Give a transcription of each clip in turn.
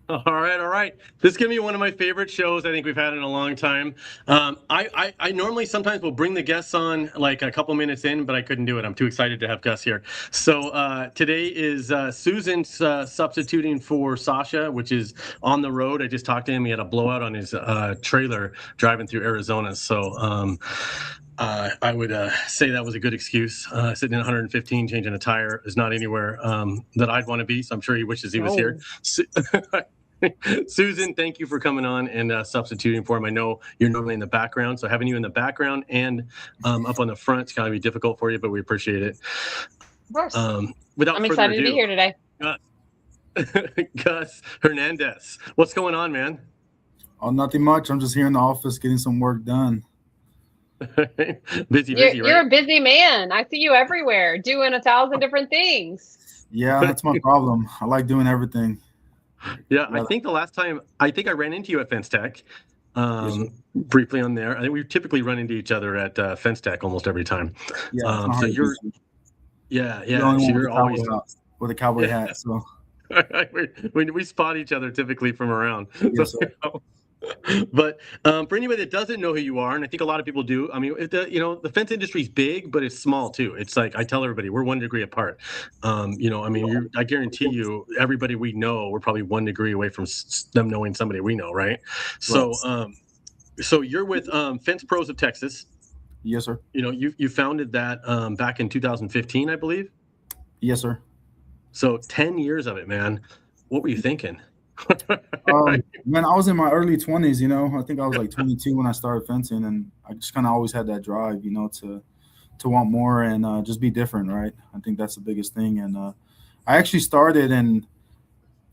All right, all right. This is gonna be one of my favorite shows I think we've had in a long time. I normally sometimes will bring the guests on like a couple minutes in, but I couldn't do it. I'm too excited to have Gus here. So today is Susan's substituting for Sasha, which is on the road. I just talked to him. He had a blowout on his trailer driving through Arizona. So I would say that was a good excuse. Sitting in 115, changing a tire is not anywhere that I'd want to be. So I'm sure he wishes he was here. No. Susan, thank you for coming on and substituting for him. I know you're normally in the background, so having you in the background and up on the front is going to be difficult for you, but we appreciate it. Of course. Without I'm further excited to be ado, here today. Gus, Gus Hernandez, what's going on, man? Oh, nothing much. I'm just here in the office getting some work done. Busy, You're busy, you're right? a busy man. I see you everywhere doing 1,000 different things. Yeah, that's my problem. I like doing everything. Yeah, I Yeah, think the last time I think I ran into you at Fence Tech, yes, sir. briefly on there. I think we typically run into each other at Fence Tech almost every time. Yeah, it's not So hard to you're, beat you. yeah, You're the yeah. only So one you're always, with a cowboy yeah. hat. So we spot each other typically from around. yes, sir. But for anybody that doesn't know who you are, and I think a lot of people do, I mean, the fence industry is big, but it's small too. It's like I tell everybody, we're 1 degree apart. I mean, I guarantee you, everybody we know, we're probably 1 degree away from them knowing somebody we know, right? Right. So you're with Fence Pros of Texas. Yes, sir. You founded that back in 2015, I believe. Yes, sir. So 10 years of it, man. What were you thinking? Man, I was in my early 20s. I think I was like 22 when I started fencing, and I just kind of always had that drive, to want more and just be different, right? I think that's the biggest thing. And I actually started in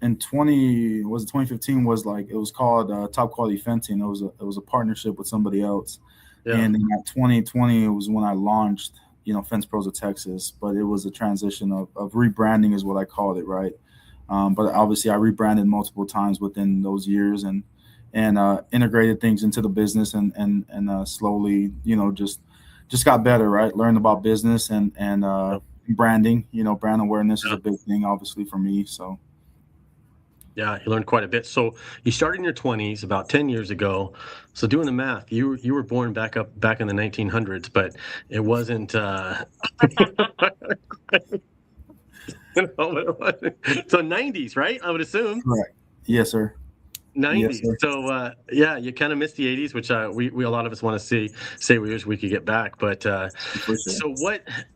2015 was like it was called Top Quality Fencing. It was a partnership with somebody else, Yeah. and in that 2020 it was when I launched Fence Pros of Texas. But it was a transition of rebranding is what I called it, right? But obviously I rebranded multiple times within those years and integrated things into the business and slowly just got better, right? Learned about business and branding. Brand awareness is Yeah. a big thing obviously for me. So Yeah, you learned quite a bit. So you started in your 20s about 10 years ago. So doing the math, you were born back in the 1900s, but it wasn't it wasn't. So 90s, right? I would assume correct. Yes, sir. Yes, 90s. sir. So yeah, you kind of missed the 80s, which we a lot of us want to say we wish we could get back. But For sure. so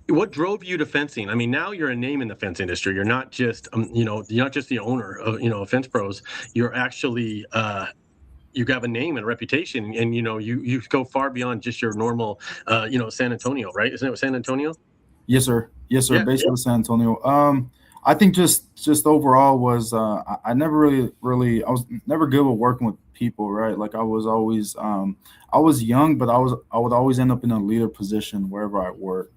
what drove you to fencing? I mean, now you're a name in the fence industry. You're not just you're not just the owner of Fence Pros. You're actually you have a name and a reputation, and you go far beyond just your normal San Antonio, right? Isn't it San Antonio? Yes, sir. Yes, sir. Yeah. Based out San Antonio. I think just overall was I never really I was never good with working with people, right? Like I was always I was young, but I would always end up in a leader position wherever I worked.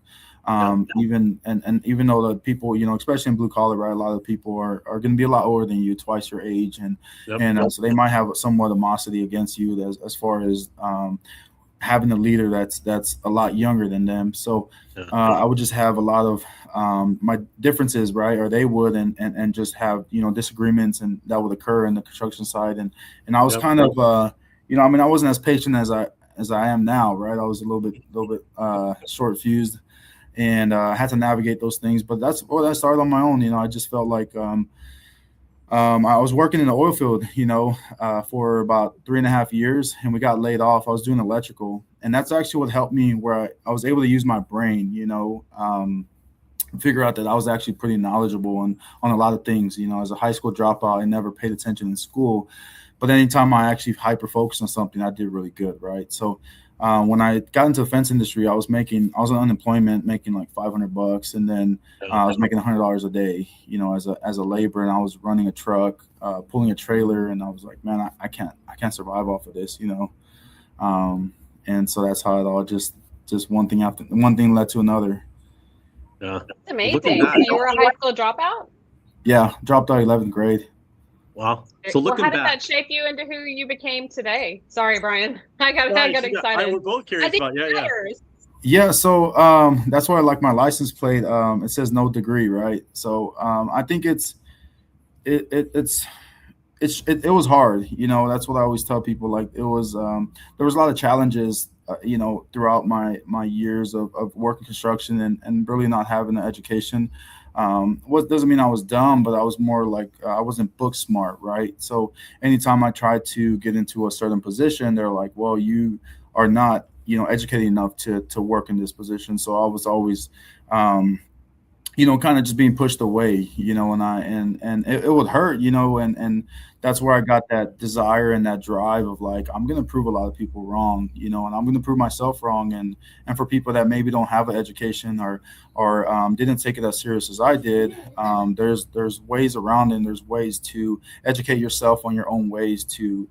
Yeah. Even even though the people, especially in blue collar, right, a lot of people are going to be a lot older than you, twice your age, and Yep. so they might have somewhat animosity against you as far as having a leader that's a lot younger than them. So Yeah. I would just have a lot of my differences, right? Or they would, and just have disagreements, and that would occur in the construction side. And I was Yep. kind of I mean, I wasn't as patient as I am now, right? I was a little bit short fused, and had to navigate those things. But that's what I started on my own. I just felt like. I was working in the oil field, for about 3.5 years, and we got laid off. I was doing electrical, and that's actually what helped me, where I was able to use my brain, figure out that I was actually pretty knowledgeable on a lot of things. As a high school dropout, I never paid attention in school, but anytime I actually hyper focused on something, I did really good, right? So when I got into the fence industry, I was on unemployment, making like $500, and then I was making $100 a day, as a laborer, and I was running a truck, pulling a trailer, and I was like, man, I can't survive off of this, and so that's how it all just one thing led to another. Yeah. That's Looking amazing. back, So you were a high school dropout? Yeah, dropped out 11th grade. wow. So Well, looking how did back, that shape you into who you became today? Sorry, Brian. I got nice. Yeah, excited. we're both I curious think about. Yeah, it yeah. matters. Yeah, so that's why I like my license plate. It says no degree, right? So I think it's it was hard. That's what I always tell people. Like it was, there was a lot of challenges, throughout my years of working construction and really not having an education. What doesn't mean I was dumb, but I was more like I wasn't book smart, right? So anytime I tried to get into a certain position, they're like, "Well, you are not, educated enough to work in this position." So I was always, kind of just being pushed away, and it would hurt, and that's where I got that desire and that drive of like, I'm going to prove a lot of people wrong, and I'm going to prove myself wrong. And for people that maybe don't have an education or didn't take it as serious as I did, there's ways around it, and there's ways to educate yourself on your own ways to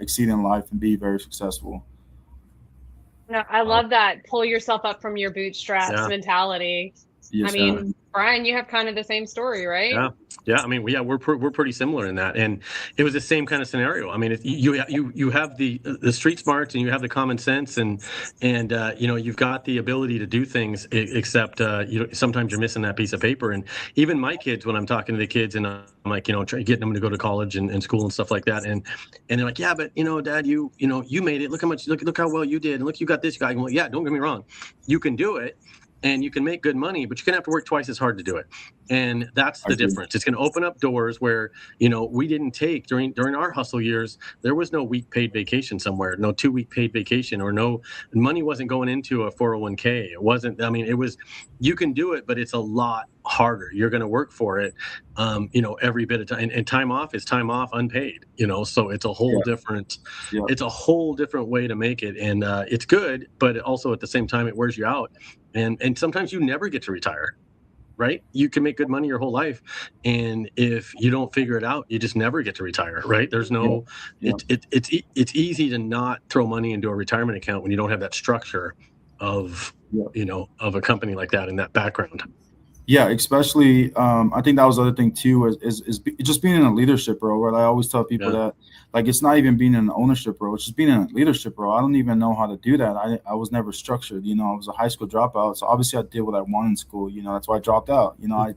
exceed in life and be very successful. No, I love that. Pull yourself up from your bootstraps mentality. Yes, I mean, Brian, you have kind of the same story, right? Yeah. I mean, we're pretty similar in that, and it was the same kind of scenario. I mean, you have the street smarts and you have the common sense, and you've got the ability to do things, except sometimes you're missing that piece of paper. And even my kids, when I'm talking to the kids, and I'm like, getting them to go to college and school and stuff like that, and they're like, yeah, but Dad, you made it. Look how well you did, and look, you got this guy. Well, yeah, don't get me wrong, you can do it. And you can make good money, but you're going to have to work twice as hard to do it. And that's the difference. It's going to open up doors where, we didn't take during our hustle years. There was no week paid vacation somewhere, no 2-week paid vacation, or no money wasn't going into a 401k. It wasn't, it was, you can do it, but it's a lot harder. You're going to work for it, every bit of time. And time off is time off unpaid, so it's a whole different, it's a whole different way to make it. And it's good, but also at the same time, it wears you out. And sometimes you never get to retire, right? You can make good money your whole life, and if you don't figure it out, you just never get to retire, right? There's no, it's easy to not throw money into a retirement account when you don't have that structure of, of a company like that in that background. Yeah, especially I think that was the other thing too is just being in a leadership role, right? I always tell people that, like, it's not even being in an ownership role, it's just being in a leadership role. I don't even know how to do that. I was never structured, I was a high school dropout, so obviously I did what I wanted in school, that's why I dropped out. I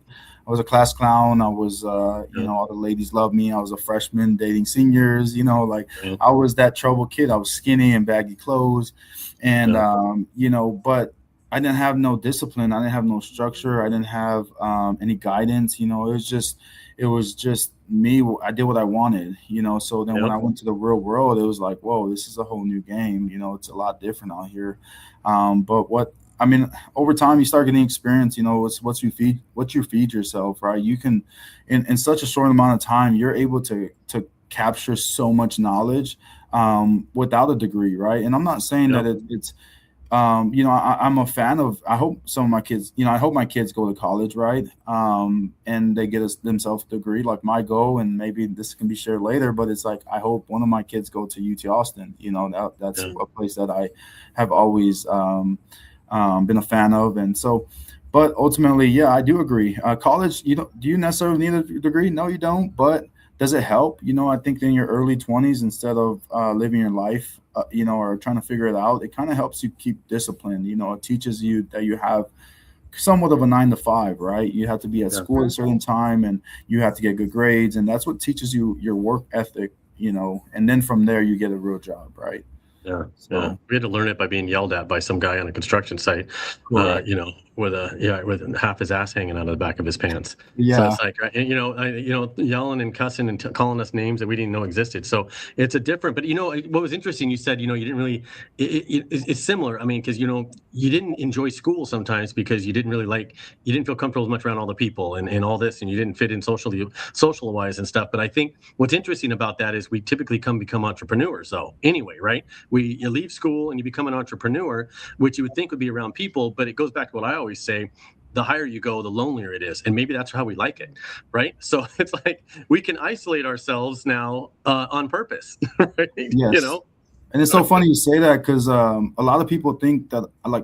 was a class clown. I was all the ladies loved me. I was a freshman dating seniors, I was that trouble kid. I was skinny and baggy clothes, and but I didn't have no discipline. I didn't have no structure. I didn't have any guidance. It was just me. I did what I wanted. So then when I went to the real world, it was like, whoa, this is a whole new game. It's a lot different out here. But over time, you start getting experience. It's what you feed yourself, right? You can, in such a short amount of time, you're able to capture so much knowledge without a degree, right? And I'm not saying that it's I'm a fan of, I hope some of my kids, I hope my kids go to college, right? And they get themselves a degree, like my goal, and maybe this can be shared later, but it's like, I hope one of my kids go to UT Austin, that's a place that I have always been a fan of. And so, but ultimately, I do agree. College, do you necessarily need a degree? No, you don't, but does it help? I think in your early 20s, instead of living your life, or trying to figure it out, it kind of helps you keep discipline. It teaches you that you have somewhat of a 9 to 5, right? You have to be at school at a certain time, and you have to get good grades, and that's what teaches you your work ethic, and then from there you get a real job, right? So we had to learn it by being yelled at by some guy on a construction site, with half his ass hanging out of the back of his pants. So it's like, yelling and cussing and calling us names that we didn't know existed. So it's a different, but what was interesting, you said, you didn't really, it's similar. Because, you didn't enjoy school sometimes because you didn't feel comfortable as much around all the people and all this, and you didn't fit in social wise and stuff. But I think what's interesting about that is we typically become entrepreneurs though, anyway, right? You leave school and you become an entrepreneur, which you would think would be around people, but it goes back to what I always say: the higher you go, the lonelier it is, and maybe that's how we like it, right? So it's like we can isolate ourselves now on purpose, right? Yes. And it's so funny you say that, because a lot of people think that I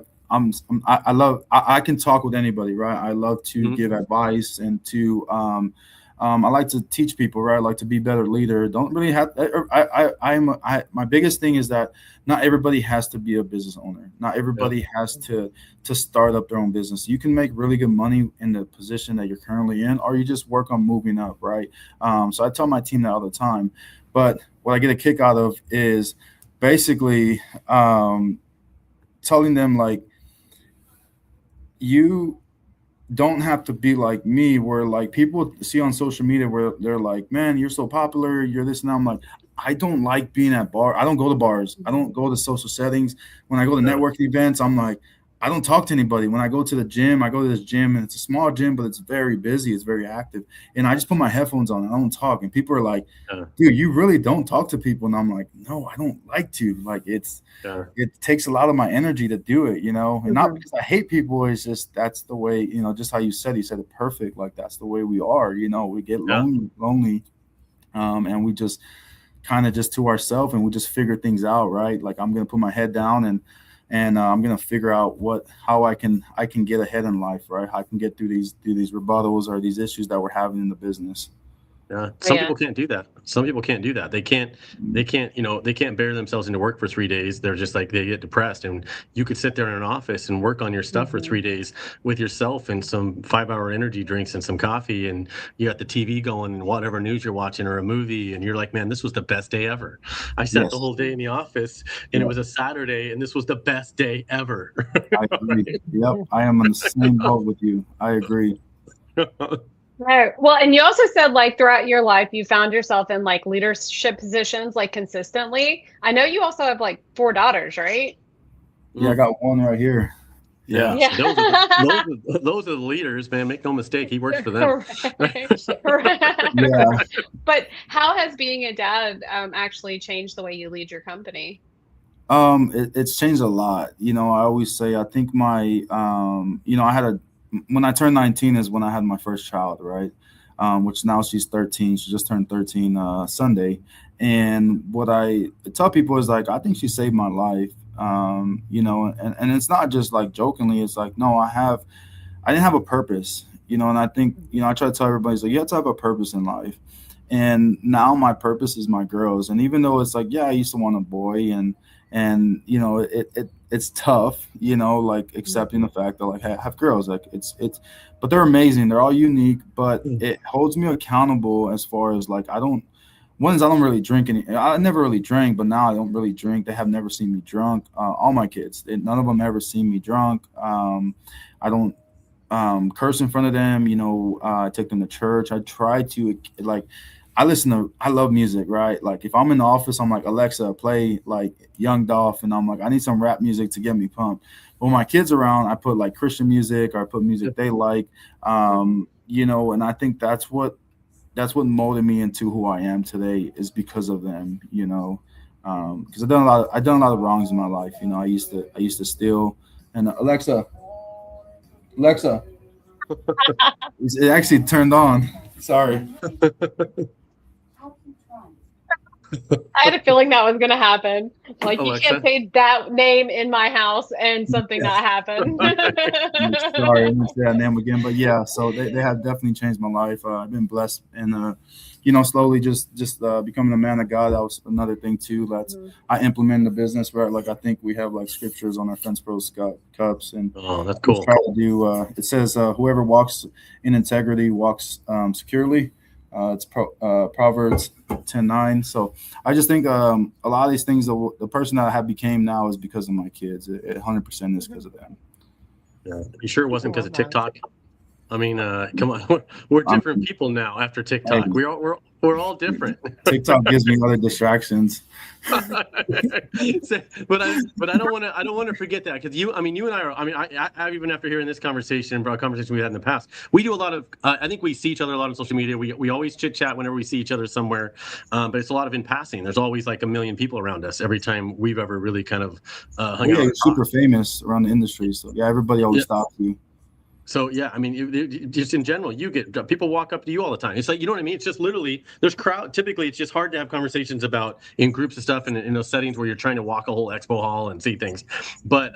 can talk with anybody, right? I love to give advice and to I like to teach people, right? I like to be a better leader. Don't really have. My biggest thing is that not everybody has to be a business owner. Not everybody has to start up their own business. You can make really good money in the position that you're currently in, or you just work on moving up, right? So I tell my team that all the time. But what I get a kick out of is basically telling them, like, you don't have to be like me, where like people see on social media where they're like, man, you're so popular, you're this and that. I'm like, I don't like being at bar. I don't go to bars. I don't go to social settings. When I go to networking events, I'm like, I don't talk to anybody. When I go to the gym, I go to this gym, and it's a small gym, but it's very busy. It's very active. And I just put my headphones on and I don't talk. And people are like, dude, you really don't talk to people. And I'm like, no, I don't like to. Like, it takes a lot of my energy to do it, you know, and not because I hate people. It's just, that's the way, you know, just how you said it perfect. Like, that's the way we are, you know, we get lonely. And we just kind of just to ourselves, and we just figure things out, right? Like, I'm going to put my head down and I'm gonna figure out how I can get ahead in life, right? How I can get through these rebuttals or these issues that we're having in the business. Yeah, some people can't do that. Some people can't do that. They can't, you know, they can't bear themselves into work for 3 days. They're just like, they get depressed. And you could sit there in an office and work on your stuff for 3 days with yourself and some 5-hour energy drinks and some coffee, and you got the TV going and whatever news you're watching or a movie, and you're like, man, this was the best day ever. I sat the whole day in the office, and it was a Saturday, and this was the best day ever. I agree. Yep, I am on the same boat with you. I agree. Right. Well, and you also said, like, throughout your life, you found yourself in like leadership positions, like, consistently. I know you also have like 4 daughters, right? Yeah, I got one right here. Yeah. Those are the leaders, man. Make no mistake. He works for them. Right. Yeah. But how has being a dad actually changed the way you lead your company? It's changed a lot. You know, I always say, I think my, you know, when I turned 19 is when I had my first child, right? Which now she's 13. She just turned 13 Sunday. And what I tell people is, like, I think she saved my life. You know, and it's not just like jokingly. It's like, no, I didn't have a purpose, you know, and I think, you know, I try to tell everybody, like, you have to have a purpose in life. And now my purpose is my girls. And even though it's like, yeah, I used to want a boy, and you know, it's tough, you know, like, accepting the fact that, like, I have girls, like, it's but they're amazing, they're all unique, but it holds me accountable as far as, like, I don't really drink I never really drank, but now I don't really drink. They have never seen me drunk. All my kids, none of them ever seen me drunk. I don't curse in front of them, you know. I take them to church. I try to, like, I love music, right? Like, if I'm in the office, I'm like, Alexa, play like Young Dolph, and I'm like, I need some rap music to get me pumped. But when my kids around, I put like Christian music, or I put music they like, you know. And I think that's what molded me into who I am today, is because of them, you know. Because I've done a lot of wrongs in my life, you know. I used to steal. And Alexa, it actually turned on. Sorry. I had a feeling that was going to happen. Like, Alexa? You can't say that name in my house and something not happen. Sorry, I didn't say that name again. But yeah, so they have definitely changed my life. I've been blessed, and you know, slowly just becoming a man of God. That was another thing too. That's I implement in the business, where, like, I think we have like scriptures on our Fence Pro cups, and that's cool. Try to do. It says, "Whoever walks in integrity walks securely." It's Proverbs 10:9. So I just think a lot of these things, the person that I have became now, is because of my kids. It 100% is because of them. Yeah. You sure it wasn't because of TikTok? I mean, come on, we're different people now after TikTok. We're all different. TikTok gives me other distractions. but I don't want to forget that, because you and I are. I even after hearing this conversation, conversation we had in the past, we do a lot of. I think we see each other a lot on social media. We always chit chat whenever we see each other somewhere, but it's a lot of in passing. There's always like a million people around us every time we've ever really kind of hung out. You're super famous around the industry, so yeah, everybody always stops you. So yeah, I mean, just in general, you get people walk up to you all the time. It's like, you know what I mean? It's just literally there's crowd. Typically, it's just hard to have conversations about in groups of stuff and in those settings where you're trying to walk a whole expo hall and see things. But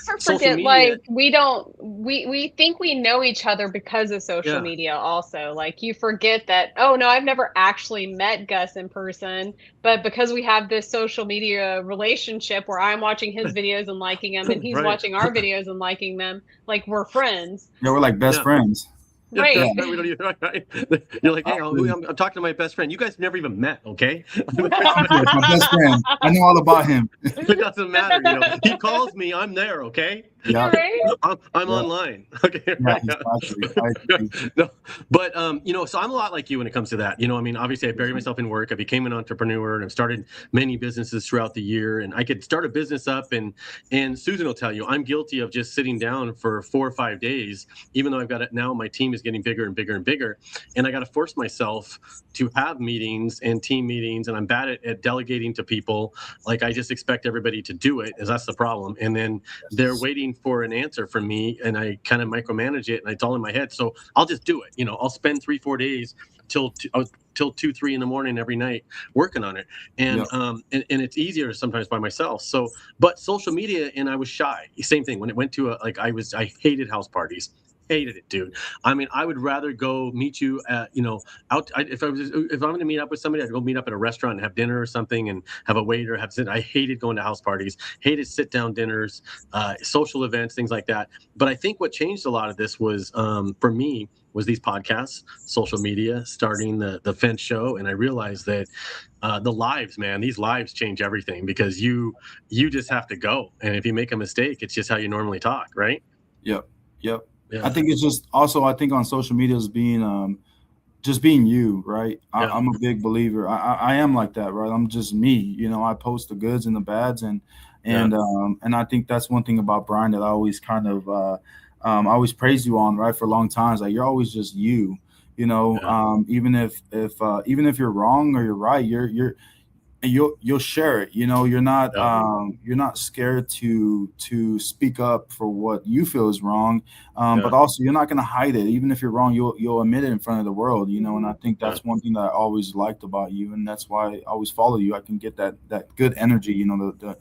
social forget media, like we think we know each other because of social yeah, media also. Like you forget that, oh no, I've never actually met Gus in person, but because we have this social media relationship where I'm watching his videos and liking them and he's right, watching our videos and liking them, like we're friends. Yeah, we're like best yeah. friends. Yeah, Right. we don't even, right? You're like, hey, I'm talking to my best friend. You guys never even met, okay? My best friend. I know all about him. It doesn't matter, you know. He calls me, I'm there, okay? Yeah. Right? I'm online. Okay. Yeah, Right. exactly. I agree. No, but you know, so I'm a lot like you when it comes to that. You know, I mean, obviously I buried myself in work. I became an entrepreneur and I've started many businesses throughout the year. And I could start a business up and Susan will tell you, I'm guilty of just sitting down for 4 or 5 days, even though I've got it now, my team is getting bigger and bigger and bigger. And I got to force myself to have meetings and team meetings. And I'm bad at delegating to people. Like I just expect everybody to do it, as that's the problem. And then they're waiting for an answer from me and I kind of micromanage it and it's all in my head. So I'll just do it. You know, I'll spend 3-4 days till 2-3 in the morning every night working on it. And and it's easier sometimes by myself. So but social media, and I was shy. Same thing when it went to I hated house parties. Hated it, dude. I mean, I would rather go meet you at, you know, if I'm going to meet up with somebody, I'd go meet up at a restaurant and have dinner or something and have a waiter, I hated going to house parties, hated sit down dinners, social events, things like that. But I think what changed a lot of this was, for me, was these podcasts, social media, starting the Fence Show. And I realized that the lives, man, these lives change everything because you just have to go. And if you make a mistake, it's just how you normally talk, right? Yep. Yeah. I think it's just also, I think on social media is being just being you, right? Yeah. I'm a big believer. I am like that, right? I'm just me. You know, I post the goods and the bads, and I think that's one thing about Brian that I always kind of I always praise you on, right? For a long time, like you're always just you. You know, even if you're wrong or you're right, you'll share it. You know, you're not scared to speak up for what you feel is wrong, but also you're not going to hide it. Even if you're wrong, you'll admit it in front of the world. You know, and I think that's one thing that I always liked about you, and that's why I always follow you. I can get that good energy. You know,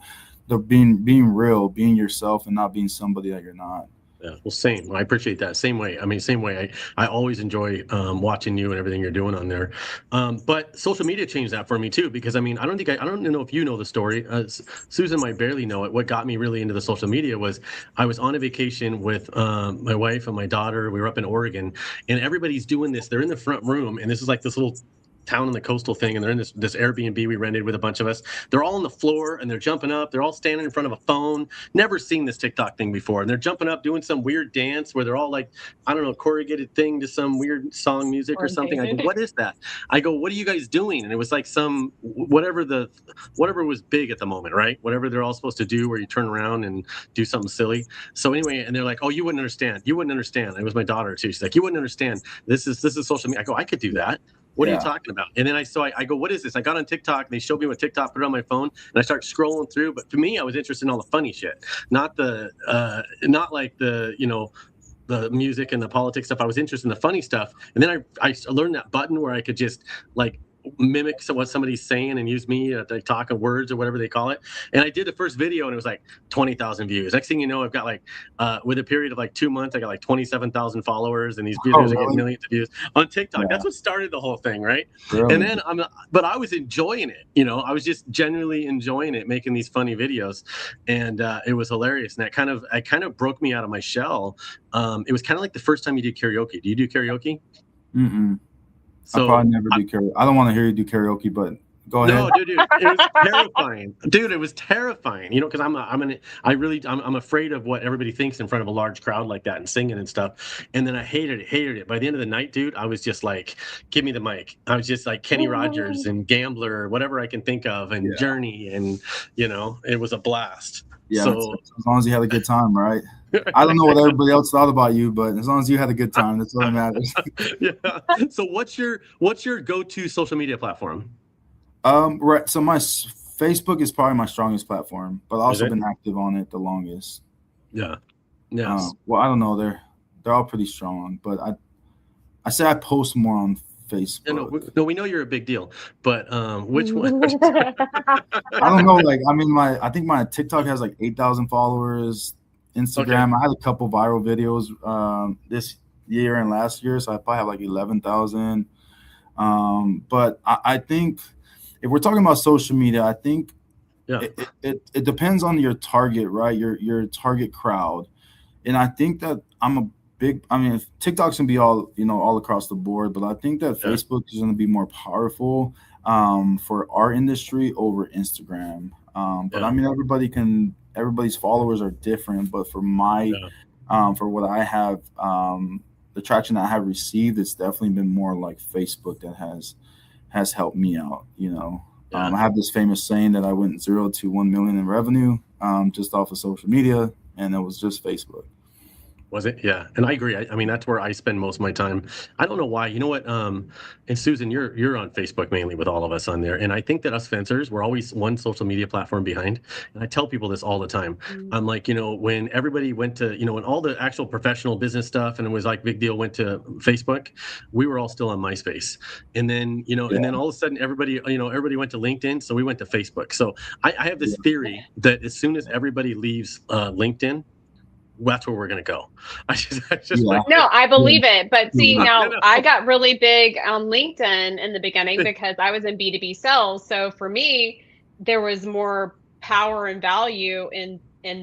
the being real, being yourself, and not being somebody that you're not. Yeah, well, same. I appreciate that. Same way. I mean, same way. I always enjoy watching you and everything you're doing on there. But social media changed that for me too, because I mean, I don't know if you know the story. Susan might barely know it. What got me really into the social media was I was on a vacation with my wife and my daughter. We were up in Oregon, and everybody's doing this. They're in the front room, and this is like this little town in the coastal thing, and they're in this Airbnb we rented with a bunch of us. They're all on the floor and they're jumping up. They're all standing in front of a phone. Never seen this TikTok thing before. And they're jumping up doing some weird dance where they're all like, I don't know, corrugated thing to some weird song music or something. I go, what is that? I go, what are you guys doing? And it was like some whatever was big at the moment, right? Whatever they're all supposed to do, where you turn around and do something silly. So anyway, and they're like, oh, you wouldn't understand. You wouldn't understand. It was my daughter too. She's like, you wouldn't understand. This is social media. I go, I could do that. What are you talking about? And then I go, what is this? I got on TikTok and they showed me what TikTok, put it on my phone, and I start scrolling through. But for me, I was interested in all the funny shit, not like the, you know, the music and the politics stuff. I was interested in the funny stuff. And then I learned that button where I could just like mimic what somebody's saying and use me to talk of words or whatever they call it. And I did the first video and it was like 20,000 views. Next thing you know, I've got like with a period of like 2 months, I got like 27,000 followers, and these videos are getting millions of views on TikTok. Yeah. That's what started the whole thing, right? Really? And then but I was enjoying it. You know, I was just genuinely enjoying it, making these funny videos, and it was hilarious. And that kind of broke me out of my shell. It was kind of like the first time you did karaoke. Do you do karaoke? Mm-mm. So I probably never do karaoke. I don't want to hear you do karaoke, but go ahead. No, dude, it was terrifying. Dude, it was terrifying. You know, because I'm afraid of what everybody thinks in front of a large crowd like that and singing and stuff. And then I hated it. By the end of the night, dude, I was just like, give me the mic. I was just like Kenny Rogers and Gambler, whatever I can think of, and Journey, and you know, it was a blast. Yeah, so as long as you had a good time, right? I don't know what everybody else thought about you, but as long as you had a good time, that's all that matters. Yeah. So what's your go-to social media platform? Right. So my Facebook is probably my strongest platform, but I've also been active on it the longest. Yeah. Yeah. Well, I don't know. they're all pretty strong. But I say I post more on Facebook. No, we know you're a big deal, but which one? I don't know. Like, I mean, I think my TikTok has like 8,000 followers. Instagram, I had a couple viral videos this year and last year, so I probably have like 11,000. But I think if we're talking about social media, I think it depends on your target, right? Your target crowd, and I think that TikTok's gonna be all across the board, but I think that Facebook is gonna be more powerful for our industry over Instagram. But I mean, everybody's followers are different, but for for what I have, the traction I have received, it's definitely been more like Facebook that has helped me out. I have this famous saying that I went 0 to 1 million in revenue just off of social media, and it was just Facebook. Was it? Yeah. And I agree. I mean, that's where I spend most of my time. I don't know why. You know what? And Susan, you're on Facebook mainly with all of us on there. And I think that us fencers, we're always one social media platform behind. And I tell people this all the time. I'm like, when everybody went to, when all the actual professional business stuff and it was like big deal went to Facebook, we were all still on MySpace. And then, and then all of a sudden everybody went to LinkedIn. So we went to Facebook. So I have this theory that as soon as everybody leaves LinkedIn, that's where we're going to go. No, I believe it. But see, now I got really big on LinkedIn in the beginning because I was in B2B sales. So for me, there was more power and value in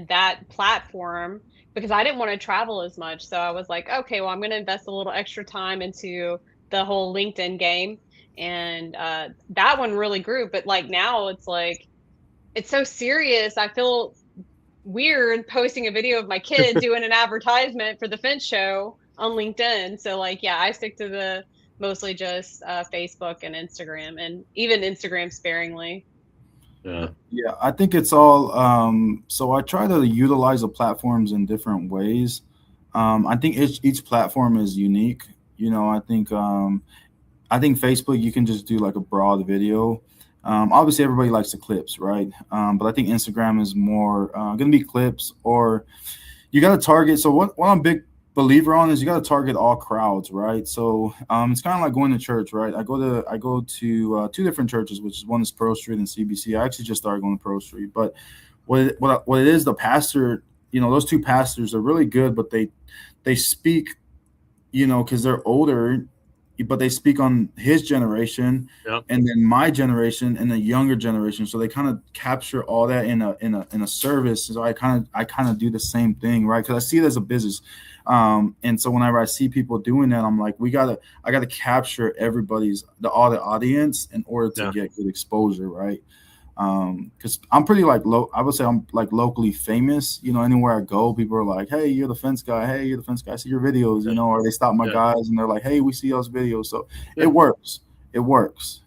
that platform because I didn't want to travel as much. So I was like, okay, well, I'm going to invest a little extra time into the whole LinkedIn game. And that one really grew. But like now it's like, it's so serious. I feel weird posting a video of my kid doing an advertisement for the fence show on LinkedIn. So I stick to the mostly just Facebook and Instagram, and even Instagram sparingly. Yeah, I think it's all so I try to utilize the platforms in different ways. I think each platform is unique. I think Facebook, you can just do like a broad video. Obviously, everybody likes the clips, right? But I think Instagram is more going to be clips, or you got to target. So what I'm a big believer on is you got to target all crowds, right? So it's kind of like going to church, right? I go to two different churches, which is one is Pearl Street and CBC. I actually just started going to Pearl Street, but what it is, the pastor, those two pastors are really good, but they speak, because they're older, but they speak on his generation and then my generation and the younger generation. So they kind of capture all that in a service. So I kind of do the same thing, right? Because I see it as a business. And so whenever I see people doing that, I'm like, I gotta capture all the audience in order to get good exposure, right? Because I'm pretty I would say I'm like locally famous. Anywhere I go, people are like, "Hey, you're the fence guy. Hey, you're the fence guy. I see your videos." Or they stop my guys and they're like, "Hey, we see those videos." So it works. It works.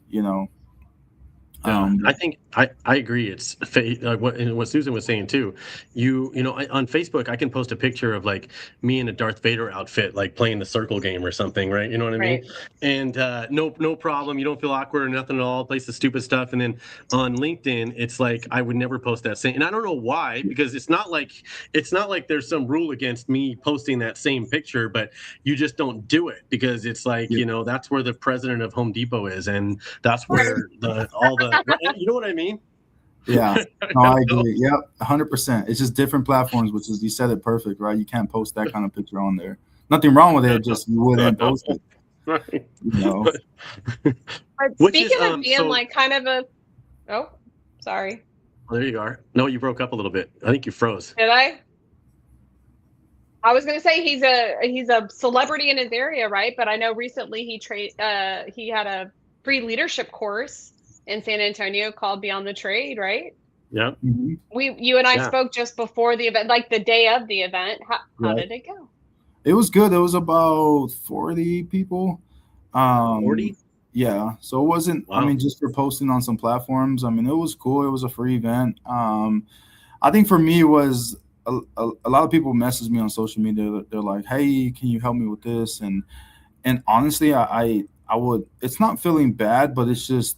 I think I agree. It's like what Susan was saying too. On Facebook, I can post a picture of like me in a Darth Vader outfit, like playing the circle game or something, right? You know what I mean? And no problem. You don't feel awkward or nothing at all. Place the stupid stuff, and then on LinkedIn, it's like I would never post that same. And I don't know why, because it's not like there's some rule against me posting that same picture, but you just don't do it because it's like that's where the president of Home Depot is, and that's where you know what I mean? Yeah, no, I agree. Yeah, 100%. It's just different platforms, which is, you said it perfect, right? You can't post that kind of picture on there. Nothing wrong with it, just you wouldn't post it. Right. But speaking of being like kind of sorry. Well, there you are. No, you broke up a little bit. I think you froze. Did I? I was going to say he's a celebrity in his area, right? But I know recently he had a free leadership course in San Antonio called Beyond the Trade, right? Yeah. Mm-hmm. You and I spoke just before the event, like the day of the event. How did it go? It was good. It was about 40 people. 40? Yeah. So it wasn't, wow. Just for posting on some platforms. It was cool. It was a free event. I think for me, it was a lot of people message me on social media. They're like, "Hey, can you help me with this?" And honestly, I would, it's not feeling bad, but it's just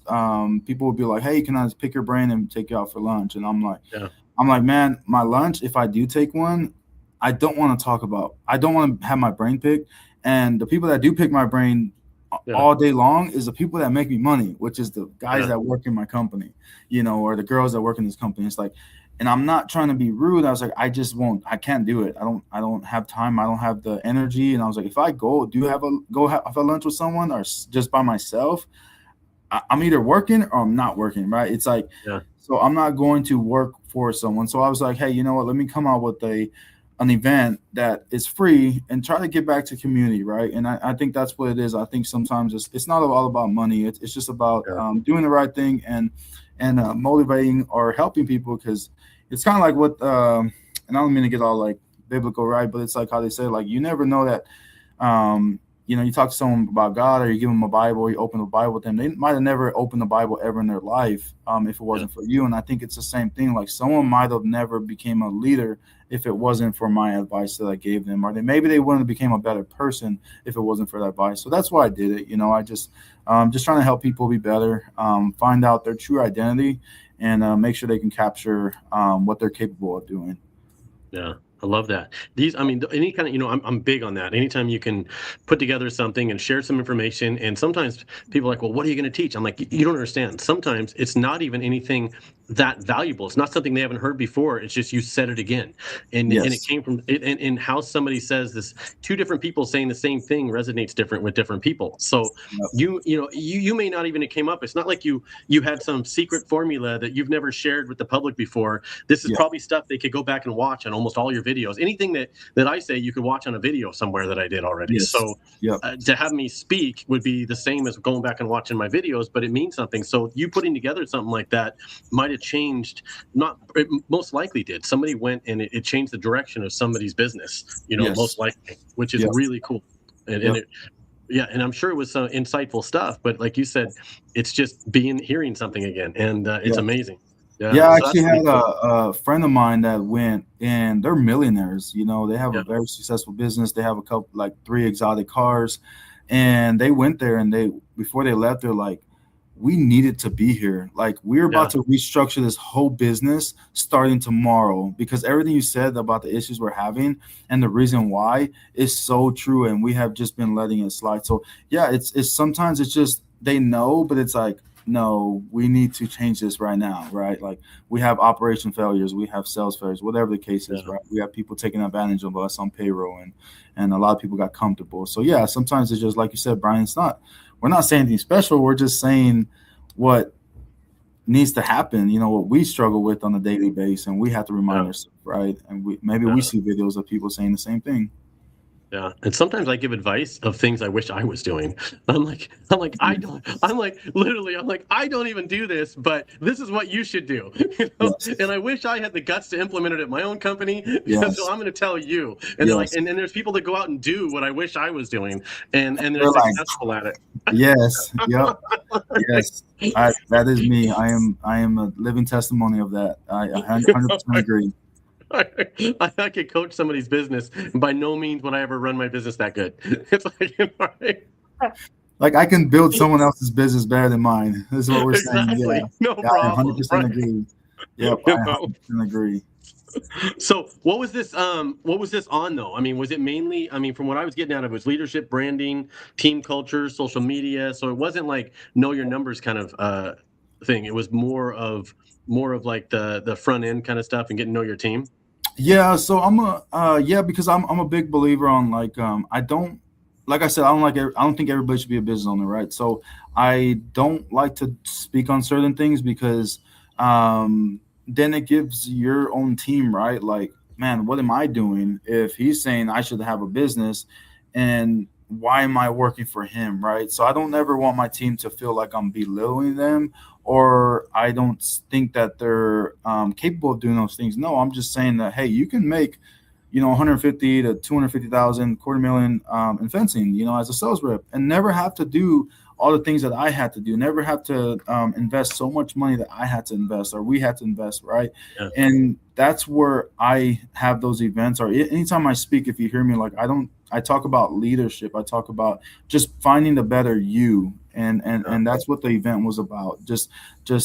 people would be like, "Hey, can I just pick your brain and take you out for lunch?" And I'm like, man, my lunch, if I do take one, I don't want to have my brain picked. And the people that do pick my brain all day long is the people that make me money, which is the guys that work in my company, or the girls that work in this company. It's like, and I'm not trying to be rude. I was like, I can't do it. I don't have time. I don't have the energy. And I was like, if I go have a lunch with someone or just by myself, I'm either working or I'm not working. Right. It's like, so I'm not going to work for someone. So I was like, hey, you know what? Let me come out with an event that is free and try to get back to community, right? And I think that's what it is. I think sometimes it's not all about money. It's just about doing the right thing and motivating or helping people, because it's kind of like what and I don't mean to get all like biblical, right? But it's like how they say, like, you never know that you talk to someone about God, or you give them a Bible, or you open the Bible with them. They might have never opened the Bible ever in their life if it wasn't for you. And I think it's the same thing. Like, someone might have never became a leader if it wasn't for my advice that I gave them, or maybe they wouldn't have became a better person if it wasn't for that advice. So that's why I did it. I just trying to help people be better, find out their true identity, and make sure they can capture what they're capable of doing. Yeah. I love that. Any kind of, I'm big on that. Anytime you can put together something and share some information, and sometimes people are like, well, what are you going to teach? I'm like, you don't understand. Sometimes it's not even anything that valuable. It's not something they haven't heard before. It's just you said it again. And it came from it, and how somebody says this, two different people saying the same thing resonates different with different people. So you may not even, it came up. It's not like you had some secret formula that you've never shared with the public before. This is probably stuff they could go back and watch on almost all your videos. Anything that I say, you could watch on a video somewhere that I did already. Yes. So to have me speak would be the same as going back and watching my videos, but it means something. So you putting together something like that might have changed, it most likely did. Somebody went and it changed the direction of somebody's business, most likely, which is really cool. And I'm sure it was some insightful stuff, but like you said, it's just hearing something again, and it's amazing. Yeah, I actually had a friend of mine that went, and they're millionaires. They have a very successful business. They have a couple, like 3 exotic cars, and they went there, and before they left, they're like, we needed to be here. Like, we're about to restructure this whole business starting tomorrow, because everything you said about the issues we're having and the reason why is so true. And we have just been letting it slide. So it's sometimes it's just, they know, but it's like, no, we need to change this right now, right? Like, we have operation failures, we have sales failures, whatever the case is, right? We have people taking advantage of us on payroll, and a lot of people got comfortable. So sometimes it's just like you said, Brian, we're not saying anything special. We're just saying what needs to happen, what we struggle with on a daily basis, and we have to remind ourselves, right? And we see videos of people saying the same thing. Yeah. And sometimes I give advice of things I wish I was doing. I'm like, I don't even do this, but this is what you should do. Yes. And I wish I had the guts to implement it at my own company. Yes. So I'm going to tell you. And they're like, and then there's people that go out and do what I wish I was doing, and they're successful at it. Yes. Yep. Yes. That is me. I am a living testimony of that. I 100% agree. I could coach somebody's business, and by no means would I ever run my business that good. It's like, like, I can build someone else's business better than mine. This is what we're saying. Yeah, no problem. I 100% agree. Yep, I 100% agree. So what was this on, though? I mean, was it mainly, from what I was getting out of it, was leadership, branding, team culture, social media. So it wasn't like know your numbers kind of thing. It was more of like the front end kind of stuff and getting to know your team. Yeah, so because I'm a big believer on, like, I don't think everybody should be a business owner, right? So I don't like to speak on certain things, because then it gives your own team, right? Like, man, what am I doing if he's saying I should have a business, and why am I working for him, right? So I don't ever want my team to feel like I'm belittling them, or I don't think that they're capable of doing those things. No, I'm just saying that, hey, you can make, 150 to 250,000, $250,000 in fencing, as a sales rep, and never have to do all the things that I had to do, never have to invest so much money that I had to invest, or we had to invest, right? Yeah. And that's where I have those events, or anytime I speak, if you hear me, like, I talk about leadership. I talk about just finding the better you. And that's what the event was about. Just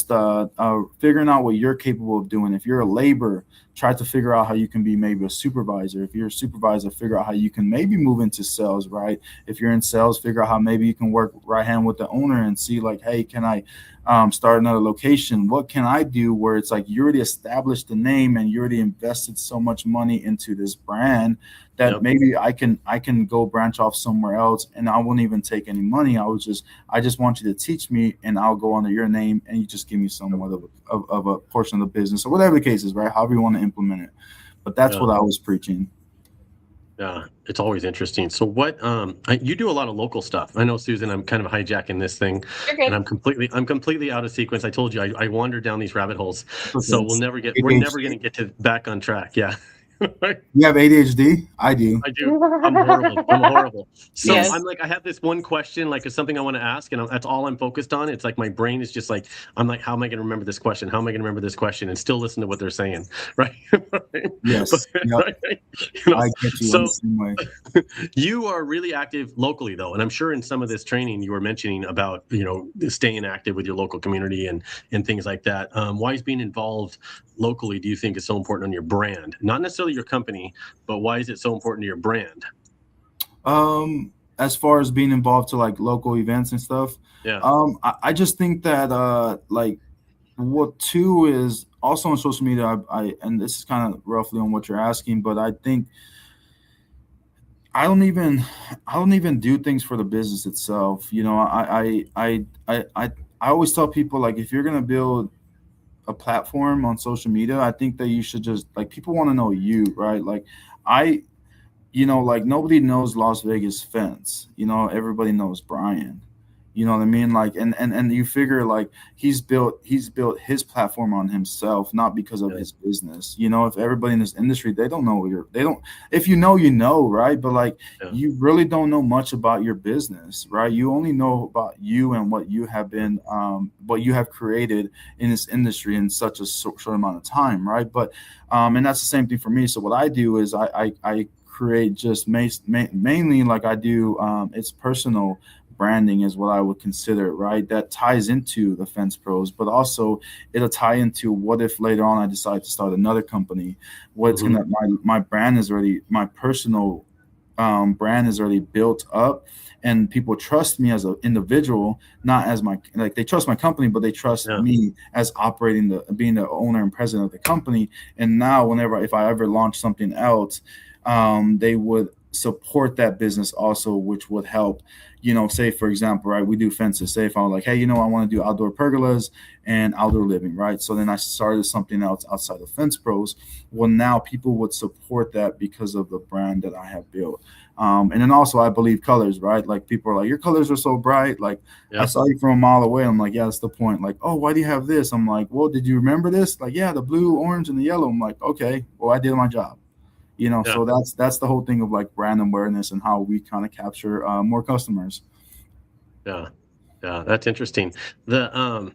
figuring out what you're capable of doing. If you're a laborer, try to figure out how you can be maybe a supervisor. If you're a supervisor, figure out how you can maybe move into sales, right? If you're in sales, figure out how maybe you can work right hand with the owner and see like, hey, can I start another location? What can I do where it's like you already established the name and you already invested so much money into this brand that maybe I can go branch off somewhere else and I won't even take any money. I just want you to teach me and I'll go under your name and you just give me somewhat of a portion of the business or whatever the case is, right? However you want to implement it. But that's what I was preaching. Yeah, it's always interesting. So what you do a lot of local stuff. I know, Susan, I'm kind of hijacking this thing and I'm completely out of sequence. I told you I wander down these rabbit holes. Okay. So we're never going to get back on track. Yeah. You have ADHD? I do. I'm horrible. So I'm like, I have this one question, like it's something I want to ask, and that's all I'm focused on. It's like my brain is just like, I'm like, how am I going to remember this question? How am I going to remember this question? And still listen to what they're saying, right? Yes. Right? I get you in the same way. You are really active locally, though, and I'm sure in some of this training you were mentioning about staying active with your local community and things like that. Why is being involved locally, do you think, is so important on your brand? Not necessarily your company, but why is it so important to your brand? As far as being involved to like local events and stuff, I just think that like what too is also on social media. I and this is kind of roughly on what you're asking, but I think I don't even do things for the business itself. I always tell people, like, if you're gonna build a platform on social media, I think that you should just, like, people want to know you, right? Like like nobody knows Las Vegas fence, everybody knows Brian, you know what I mean? Like, and you figure like he's built his platform on himself, not because of his business. If everybody in this industry, they don't know if right? But like, you really don't know much about your business, right? You only know about you and what you have been, what you have created in this industry in such a short amount of time, right? But, and that's the same thing for me. So what I do is I create just mainly, like I do, it's personal branding is what I would consider, right? That ties into the Fence Pros, but also it'll tie into what if later on I decide to start another company. What's gonna my brand is already, my personal brand is already built up, and people trust me as an individual, not as they trust my company, but they trust me as being the owner and president of the company. And now if I ever launch something else, they would support that business also, which would help, say for example, right, we do fences. Say if I was like, hey, I want to do outdoor pergolas and outdoor living, right? So then I started something else outside of Fence Pros. Well, now people would support that because of the brand that I have built. And then also I believe colors, right? Like, people are like, your colors are so bright. Like, I saw you from a mile away. I'm like, yeah, that's the point. Like, oh, why do you have this? I'm like, well, did you remember this? Like, yeah, the blue, orange, and the yellow. I'm like, okay, well, I did my job. So that's the whole thing of like brand awareness and how we kind of capture more customers. Yeah, that's interesting. I'm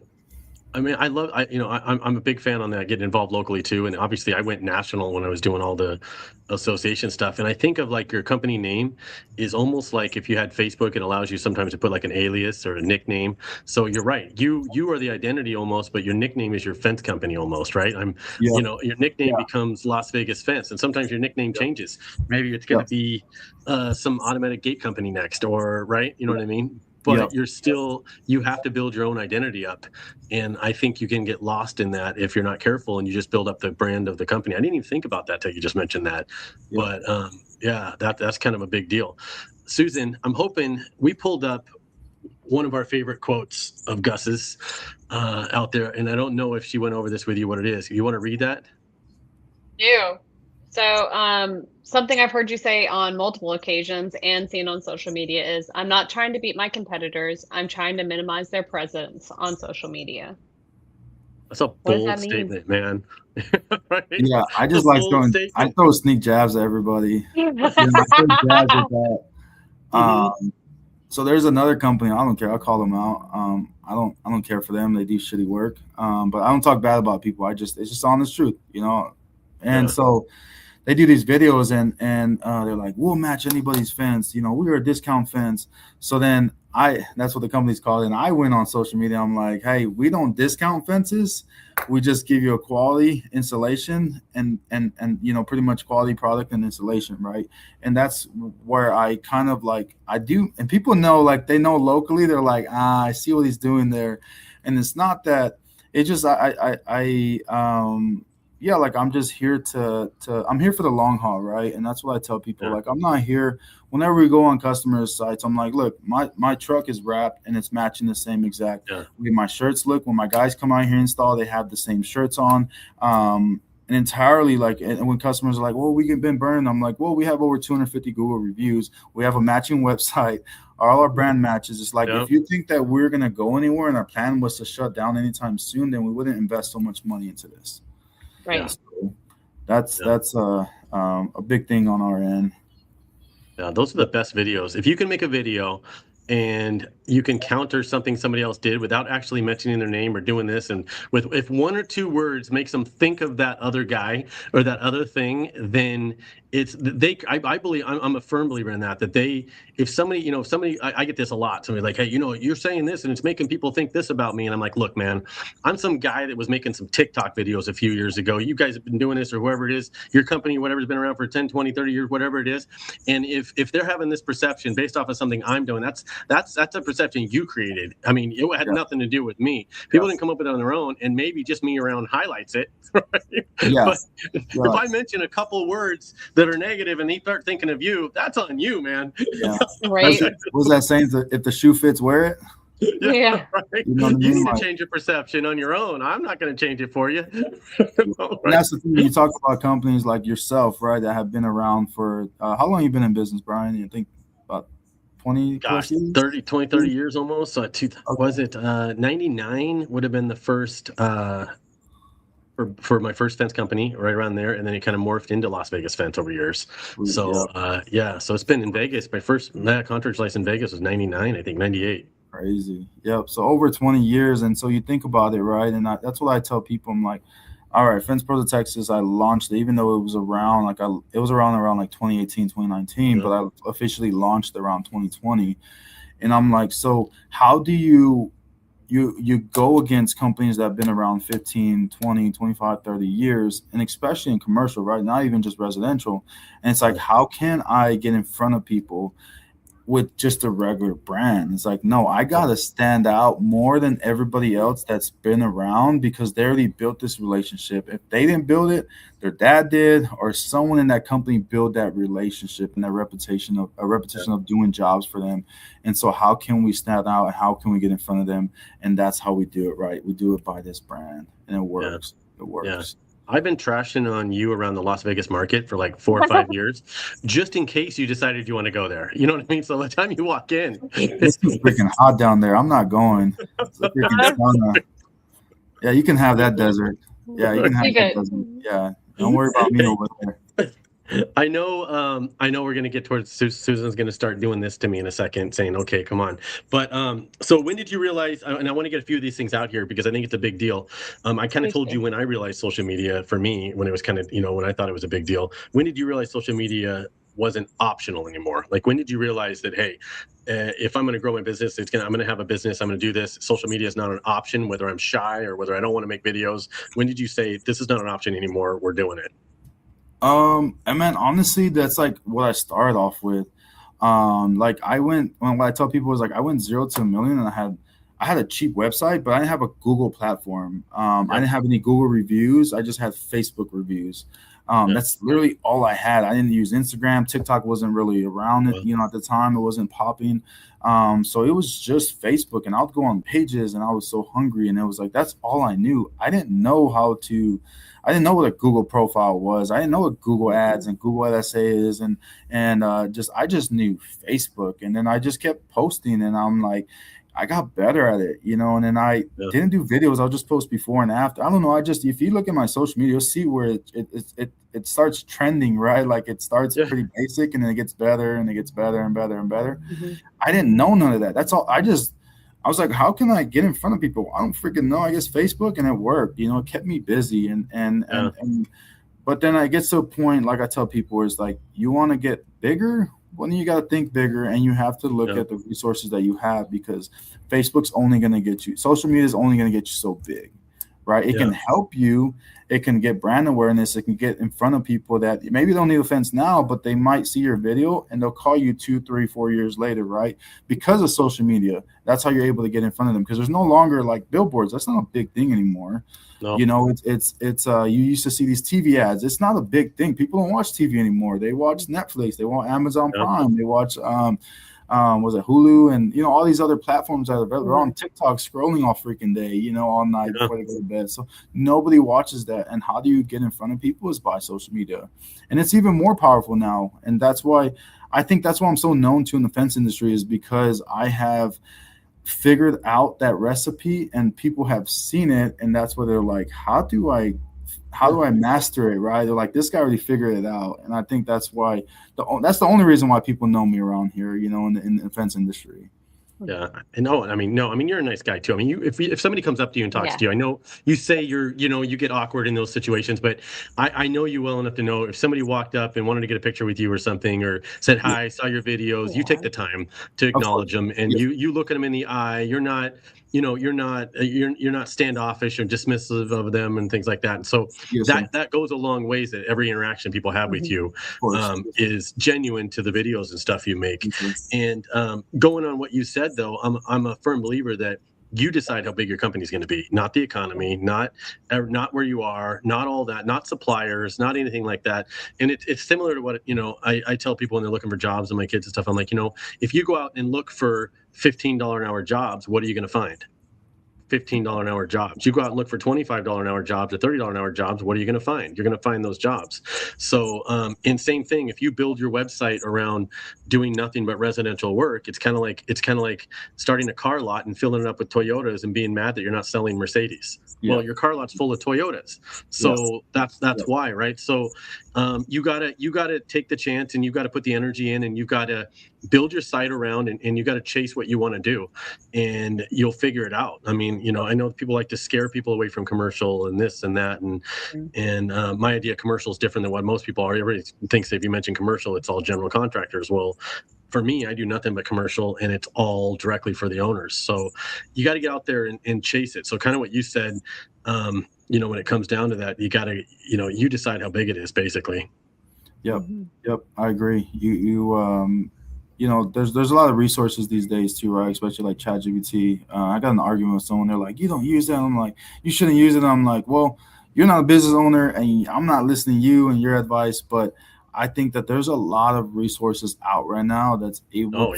a big fan on that, getting involved locally too. And obviously I went national when I was doing all the association stuff. And I think of like your company name is almost like if you had Facebook, it allows you sometimes to put like an alias or a nickname. So you're right. You are the identity almost, but your nickname is your fence company almost, right? Your nickname becomes Las Vegas Fence. And sometimes your nickname changes. Maybe it's going to be some automatic gate company next, or right. You know what I mean? But you have to build your own identity up. And I think you can get lost in that if you're not careful and you just build up the brand of the company. I didn't even think about that till you just mentioned that. Yeah. But that's kind of a big deal. Susan, I'm hoping we pulled up one of our favorite quotes of Gus's out there. And I don't know if she went over this with you, what it is. You want to read that? So something I've heard you say on multiple occasions and seen on social media is, I'm not trying to beat my competitors. I'm trying to minimize their presence on social media. That's a bold statement, man. Right? Yeah, I just like throw sneak jabs at everybody. I throw jabs at that. So there's another company. I don't care. I'll call them out. I don't care for them. They do shitty work. But I don't talk bad about people. It's just honest truth, And so they do these videos and they're like, we'll match anybody's fence. We're a discount fence. So then that's what the company's called. And I went on social media. I'm like, hey, we don't discount fences. We just give you a quality installation and pretty much quality product and installation, right? And that's where I kind of like I do, and people know, like they know locally, they're like, I see what he's doing there, and it's not that. It's just yeah, like I'm just here I'm here for the long haul, right? And that's what I tell people. Like I'm not here. Whenever we go on customer sites, I'm like, look, my truck is wrapped and it's matching the same exact way my shirts look. When my guys come out here and install, they have the same shirts on. And entirely like, and when customers are like, well, we've been burned, I'm like, well, we have over 250 Google reviews. We have a matching website. All our brand matches. It's like, if you think that we're going to go anywhere and our plan was to shut down anytime soon, then we wouldn't invest so much money into this. Right. So that's a big thing on our end. Yeah, those are the best videos. If you can make a video and you can counter something somebody else did without actually mentioning their name or doing this, and if one or two words makes them think of that other guy or that other thing, then I believe, I'm a firm believer in that if somebody, I get this a lot. Somebody's like, hey, you're saying this and it's making people think this about me. And I'm like, look, man, I'm some guy that was making some TikTok videos a few years ago. You guys have been doing this, or whoever it is, your company, whatever's been around for 10, 20, 30 years, whatever it is. And if they're having this perception based off of something I'm doing, that's a perception you created. I mean, it had nothing to do with me. People didn't come up with it on their own, and maybe just me around highlights it. Right? But if I mention a couple words that are negative and they start thinking of you, that's on you, man. Yeah. Right. What was that saying? If the shoe fits, wear it. Yeah. Right. You need to change your perception on your own. I'm not going to change it for you. Right. And that's the thing. You talk about companies like yourself, right, that have been around for how long have you been in business, Brian? You think about 20 years? 30 years almost. So was it 99 would have been the first for my first fence company, right around there, and then it kind of morphed into Las Vegas Fence over years. So so it's been in Vegas. My first contract license in Vegas was 99, I think 98. Crazy. Yep. So over 20 years. And so you think about it, right? And that's what I tell people. I'm like, all right, Fence Pros of Texas, I launched it, even though it was around like 2018, 2019, but I officially launched around 2020. And I'm like, so how do you go against companies that have been around 15, 20, 25, 30 years, and especially in commercial, right? Not even just residential. And it's like, how can I get in front of people with just a regular brand? It's like, no, I got to stand out more than everybody else that's been around, because they already built this relationship. If they didn't build it, their dad did, or someone in that company built that relationship and that repetition of doing jobs for them. And so how can we stand out and how can we get in front of them? And that's how we do it, right? We do it by this brand, and it works. It works. Yeah. I've been trashing on you around the Las Vegas market for like 4 or 5 years, just in case you decided you want to go there. You know what I mean? So by the time you walk in, it's freaking hot down there. I'm not going. It's a freaking sauna. Yeah, you can have that desert. Yeah, you can have that desert. Yeah, don't worry about me over there. I know we're going to get towards Susan's going to start doing this to me in a second, saying, okay, come on. But so when did you realize, and I want to get a few of these things out here because I think it's a big deal. I kind of told you when I realized social media for me, when it was kind of, when I thought it was a big deal. When did you realize social media wasn't optional anymore? Like, when did you realize that, hey, if I'm going to grow my business, I'm going to have a business, I'm going to do this. Social media is not an option, whether I'm shy or whether I don't want to make videos. When did you say, this is not an option anymore, we're doing it? And man, honestly, that's like what I started off with. Like what I tell people is like, I went 0 to $1 million, and I had a cheap website, but I didn't have a Google platform. I didn't have any Google reviews. I just had Facebook reviews. That's literally all I had. I didn't use Instagram. TikTok wasn't really around it, at the time. It wasn't popping. So it was just Facebook, and I would go on pages, and I was so hungry, and it was like, that's all I knew. I didn't know what a Google profile was. I didn't know what Google Ads and Google LSA is, and I just knew Facebook, and then I just kept posting, and I'm like, I got better at it, and then I didn't do videos. I'll just post before and after. I don't know. If you look at my social media, you'll see where it starts trending, right? Like it starts pretty basic, and then it gets better, and it gets better and better and better. Mm-hmm. I didn't know none of that. That's all. I was like, how can I get in front of people? I don't freaking know. I guess Facebook, and it worked. It kept me busy, and but then I get to a point, like I tell people, is like, you want to get bigger well, then you got to think bigger, and you have to look at the resources that you have, because Facebook's only going to get you, social media is only going to get you so big, right? It can help you. It can get brand awareness. It can get in front of people that maybe don't need a fence now, but they might see your video and they'll call you 2, 3, 4 years later, right? Because of social media. That's how you're able to get in front of them, because there's no longer like billboards. That's not a big thing anymore. No. You know, it's you used to see these TV ads. It's not a big thing. People don't watch TV anymore. They watch Netflix. They want Amazon Prime. They watch was it Hulu, and you know, all these other platforms that are available. They're on TikTok scrolling all freaking day, you know, all night before they go to bed. So nobody watches that. And how do you get in front of people is by social media. And it's even more powerful now. And that's why I think that's why I'm so known to in the fence industry, is because I have figured out that recipe and people have seen it, and that's where they're like, how do I master it, right? They're like, this guy already figured it out. And I think that's why that's the only reason why people know me around here, you know, in the fence industry. Yeah, I mean, you're a nice guy too. I mean, if somebody comes up to you and talks to you, I know you say you get awkward in those situations, but I know you well enough to know if somebody walked up and wanted to get a picture with you or something, or said, hi, saw your videos, you take the time to acknowledge them, and you look at them in the eye. You're not, you're not standoffish or dismissive of them and things like that. And so that goes a long ways, that every interaction people have with you is genuine to the videos and stuff you make. And going on what you said, though, I'm a firm believer that you decide how big your company is going to be, not the economy, not where you are, not all that, not suppliers, not anything like that. And it's similar to what, I tell people when they're looking for jobs, and my kids and stuff, I'm like, if you go out and look for $15 an hour jobs, what are you going to find? $15 an hour jobs. You go out and look for $25 an hour jobs or $30 an hour jobs, what are you going to find? You're going to find those jobs. So, and same thing, if you build your website around doing nothing but residential work, it's kind of like starting a car lot and filling it up with Toyotas and being mad that you're not selling Mercedes. Well, your car lot's full of Toyotas. So that's why, right? So you gotta take the chance, and you got to put the energy in, and you got to build your site around, and you got to chase what you want to do, and you'll figure it out. I mean, I know people like to scare people away from commercial and this and that, and my idea of commercial is different than what most people are. Everybody thinks if you mention commercial, it's all general contractors. Well, for me, I do nothing but commercial, and it's all directly for the owners. So you got to get out there and chase it. So kind of what you said, when it comes down to that, you got to, you decide how big it is, basically. Yep. I agree. There's a lot of resources these days too, right? Especially like ChatGPT. I got an argument with someone. They're like, you don't use that. I'm like, you shouldn't use it. I'm like, well, you're not a business owner, and I'm not listening to you and your advice, but I think that there's a lot of resources out right now that's able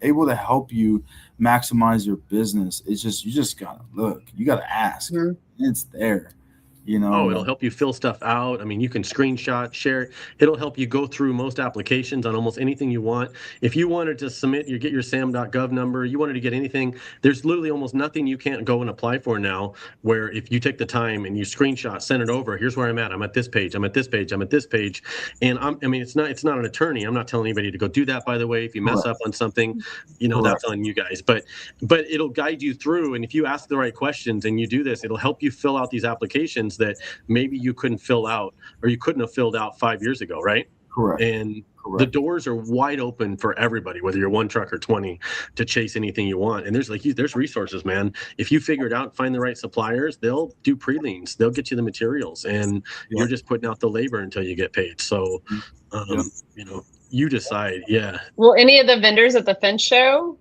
able to help you maximize your business. It's just, you just gotta look, you gotta ask. It's there. It'll help you fill stuff out. I mean, you can screenshot, share it. It'll help you go through most applications on almost anything you want. If you wanted to get your sam.gov number, you wanted to get anything, there's literally almost nothing you can't go and apply for now, where if you take the time and you screenshot, send it over, here's where I'm at. I'm at this page. I'm at this page. I'm at this page. And it's not an attorney. I'm not telling anybody to go do that, by the way. If you mess up on something, that's on you guys. But it'll guide you through. And if you ask the right questions and you do this, it'll help you fill out these applications that maybe you couldn't fill out, or you couldn't have filled out 5 years ago, right? Correct. And the doors are wide open for everybody, whether you're one truck or 20, to chase anything you want. And there's resources, man. If you figure it out, find the right suppliers, they'll do pre-liens, they'll get you the materials, and you're just putting out the labor until you get paid. So, you decide. Yeah. Will any of the vendors at the fence show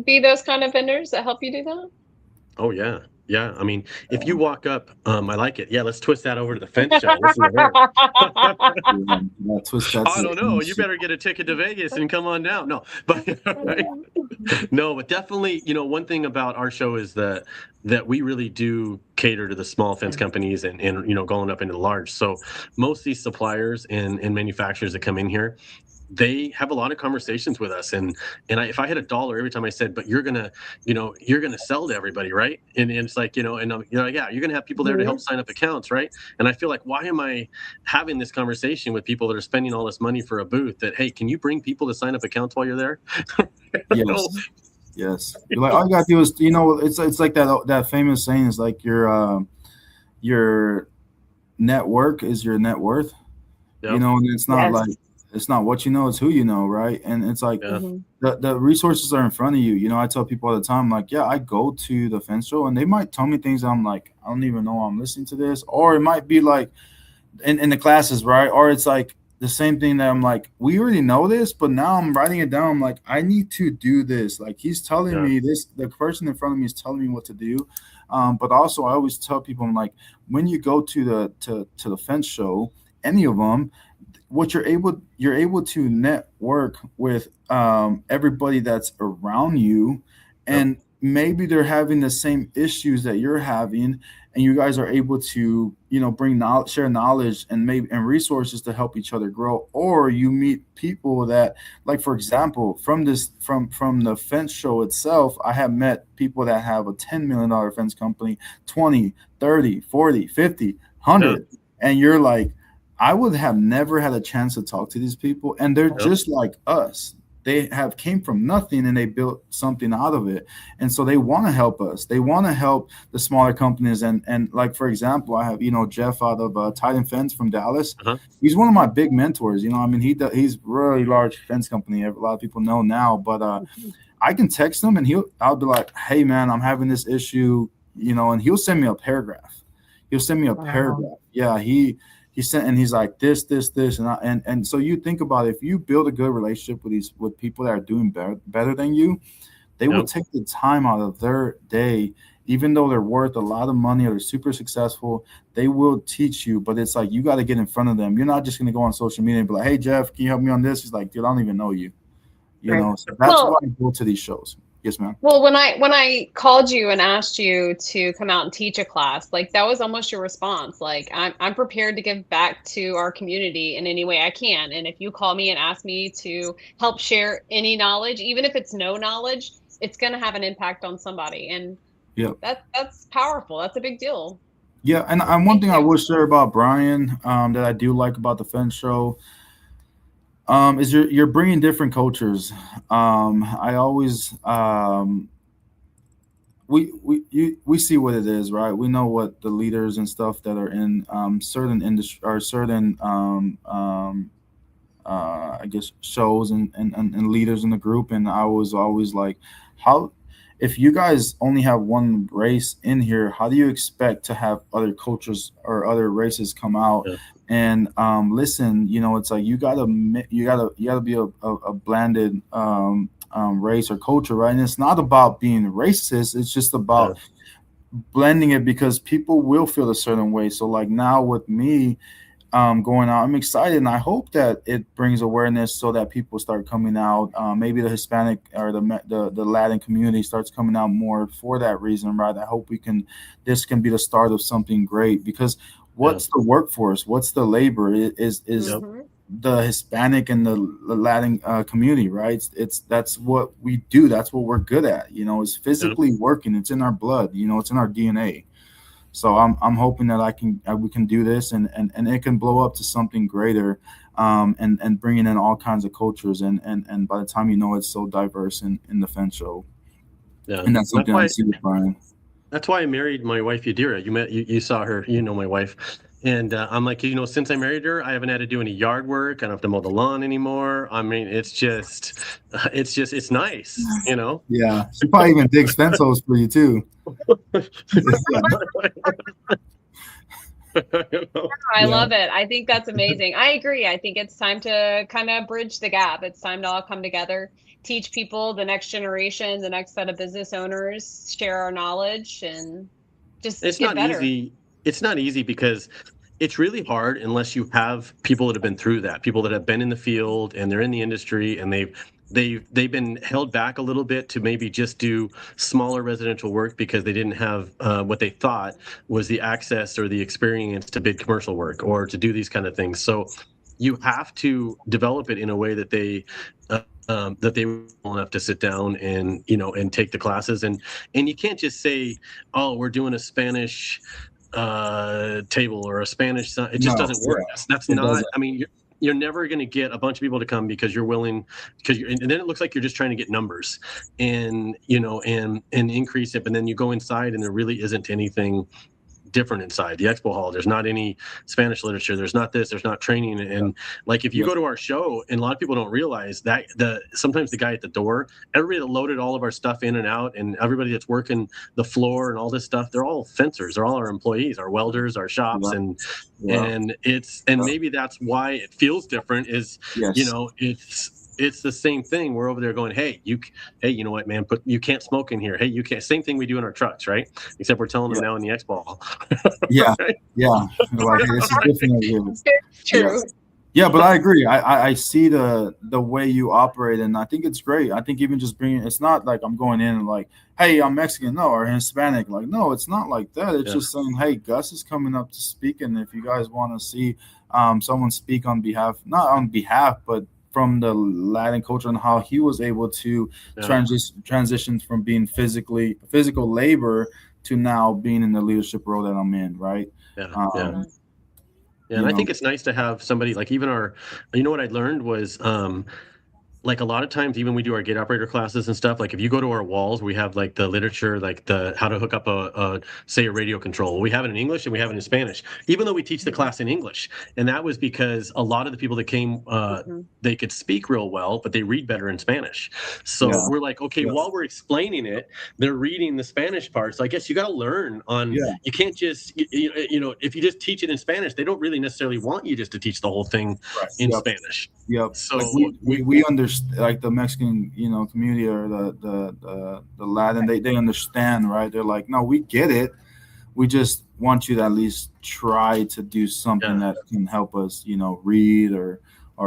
be those kind of vendors that help you do that? Oh, yeah. Yeah, I mean, if you walk up, I like it. Yeah, let's twist that over to the fence show. Listen to her. I don't know. You better get a ticket to Vegas and come on down. No, but right? No, but definitely, one thing about our show is that we really do cater to the small fence companies and going up into the large. So most of these suppliers and manufacturers that come in here, they have a lot of conversations with us, and if I had $1 every time I said, but you're gonna sell to everybody, right? And it's like, and yeah, you're gonna have people there to help sign up accounts, right? And I feel like, why am I having this conversation with people that are spending all this money for a booth? That, hey, can you bring people to sign up accounts while you're there? Yes. You're like, all you gotta do is, it's like that famous saying is like your network is your net worth. Yep. And it's not like. it's not what you know, it's who you know, right? And it's like the resources are in front of you. You know, I tell people all the time, like, yeah, I go to the fence show and they might tell me things I'm like, I don't even know I'm listening to this. Or it might be like in the classes, right? Or it's like the same thing that I'm like, we already know this, but now I'm writing it down. I'm like, I need to do this. Like he's telling me this, the person in front of me is telling me what to do. But also I always tell people, I'm like, when you go to the fence show, any of them, what you're able to network with everybody that's around you, and maybe they're having the same issues that you're having, and you guys are able to, you know, bring knowledge, share knowledge and maybe and resources to help each other grow. Or you meet people that, like for example, from the fence show itself, I have met people that have a $10 million fence company, 20, 30, 40, 50, 100, and you're like, I would have never had a chance to talk to these people, and they're just like us. They have came from nothing and they built something out of it, and so they want to help us. They want to help the smaller companies, and like for example, I have, you know, Jeff out of Titan Fence from Dallas. He's one of my big mentors. You know, I mean, he's really large fence company. A lot of people know now, but I can text him and I'll be like, hey man, I'm having this issue, you know, and he'll send me a paragraph. He'll send me a paragraph. Yeah, he sent, and he's like this, and so you think about it, if you build a good relationship with people that are doing better than you, they will take the time out of their day, even though they're worth a lot of money or they're super successful, they will teach you. But it's like, you got to get in front of them. You're not just going to go on social media and be like, hey Jeff, can you help me on this? He's like, dude, I don't even know you. You know, so that's why I go to these shows. Yes, ma'am. Well, when I called you and asked you to come out and teach a class, like that was almost your response. Like I'm prepared to give back to our community in any way I can. And if you call me and ask me to help share any knowledge, even if it's no knowledge, it's going to have an impact on somebody. And that's powerful. That's a big deal. Yeah, and one thing I will share about Brian that I do like about the fence show. Is you're bringing different cultures. I always we see what it is, right? We know what the leaders and stuff that are in certain industry or certain I guess shows and leaders in the group, and I was always like, how, if you guys only have one race in here, how do you expect to have other cultures or other races come out? And listen, you know, it's like you gotta be a blended race or culture, right? And it's not about being racist; it's just about blending it, because people will feel a certain way. So, like now with me going out, I'm excited, and I hope that it brings awareness so that people start coming out. Maybe the Hispanic or the Latin community starts coming out more for that reason, right? I hope this can be the start of something great, because what's the workforce? What's the labor? Is the Hispanic and the Latin community, right? That's what we do. That's what we're good at. You know, it's physically working. It's in our blood. You know, it's in our DNA. So I'm hoping that we can do this and it can blow up to something greater, and bringing in all kinds of cultures, and by the time you know, it's so diverse in the fence show. Yeah, and that's something I see with Brian. That's why I married my wife Yadira. You saw her, you know, my wife. And I'm like, you know, since I married her, I haven't had to do any yard work. I don't have to mow the lawn anymore. I mean, it's nice, you know? Yeah. She probably even digs fence holes for you too. I love it. I think that's amazing. I agree. I think it's time to kind of bridge the gap. It's time to all come together, teach people, the next generation, the next set of business owners, share our knowledge, and just get better. It's not easy because it's really hard unless you have people that have been through that, people that have been in the field and they're in the industry and they've been held back a little bit to maybe just do smaller residential work because they didn't have what they thought was the access or the experience to bid commercial work or to do these kind of things. So you have to develop it in a way that they will have to sit down and, you know, and take the classes, and you can't just say, oh, we're doing a Spanish table or a Spanish. It just doesn't work. That's not. Doesn't. I mean, you're never going to get a bunch of people to come because you're willing. And then it looks like you're just trying to get numbers, and you know, and increase it. But then you go inside, and there really isn't anything different inside the expo hall. There's not any Spanish literature. There's not this. There's not training. And like if you go to our show, and a lot of people don't realize that sometimes the guy at the door, everybody that loaded all of our stuff in and out, and everybody that's working the floor and all this stuff, they're all fencers. They're all our employees, our welders, our shops, and maybe that's why it feels different. Is it's the same thing. We're over there going, hey, you know what, man? You can't smoke in here. Hey, you can't. Same thing we do in our trucks, right? Except we're telling them now in the expo hall. Right? Like, hey, this is different. True. Yeah, but I agree. I see the way you operate, and I think it's great. I think even just bringing, it's not like I'm going in and like, hey, I'm Mexican, no, or Hispanic. Like, no, it's not like that. It's just saying, hey, Gus is coming up to speak, and if you guys want to see someone speak on behalf, not on behalf, but from the Latin culture and how he was able to transition from being physical labor to now being in the leadership role that I'm in, right? And I think it's nice to have somebody like even what I learned was like a lot of times, even we do our gate operator classes and stuff, like if you go to our walls, we have like the literature, like the how to hook up a radio control. We have it in English and we have it in Spanish, even though we teach the class in English. And that was because a lot of the people that came, they could speak real well, but they read better in Spanish. So we're like, okay, while we're explaining it, they're reading the Spanish part. So I guess you got to learn on, you can't just, if you just teach it in Spanish, they don't really necessarily want you just to teach the whole thing in Spanish. So like we understand, like the Mexican, community or the Latin, they understand, right? They're like, no, we get it. We just want you to at least try to do something that can help us, read or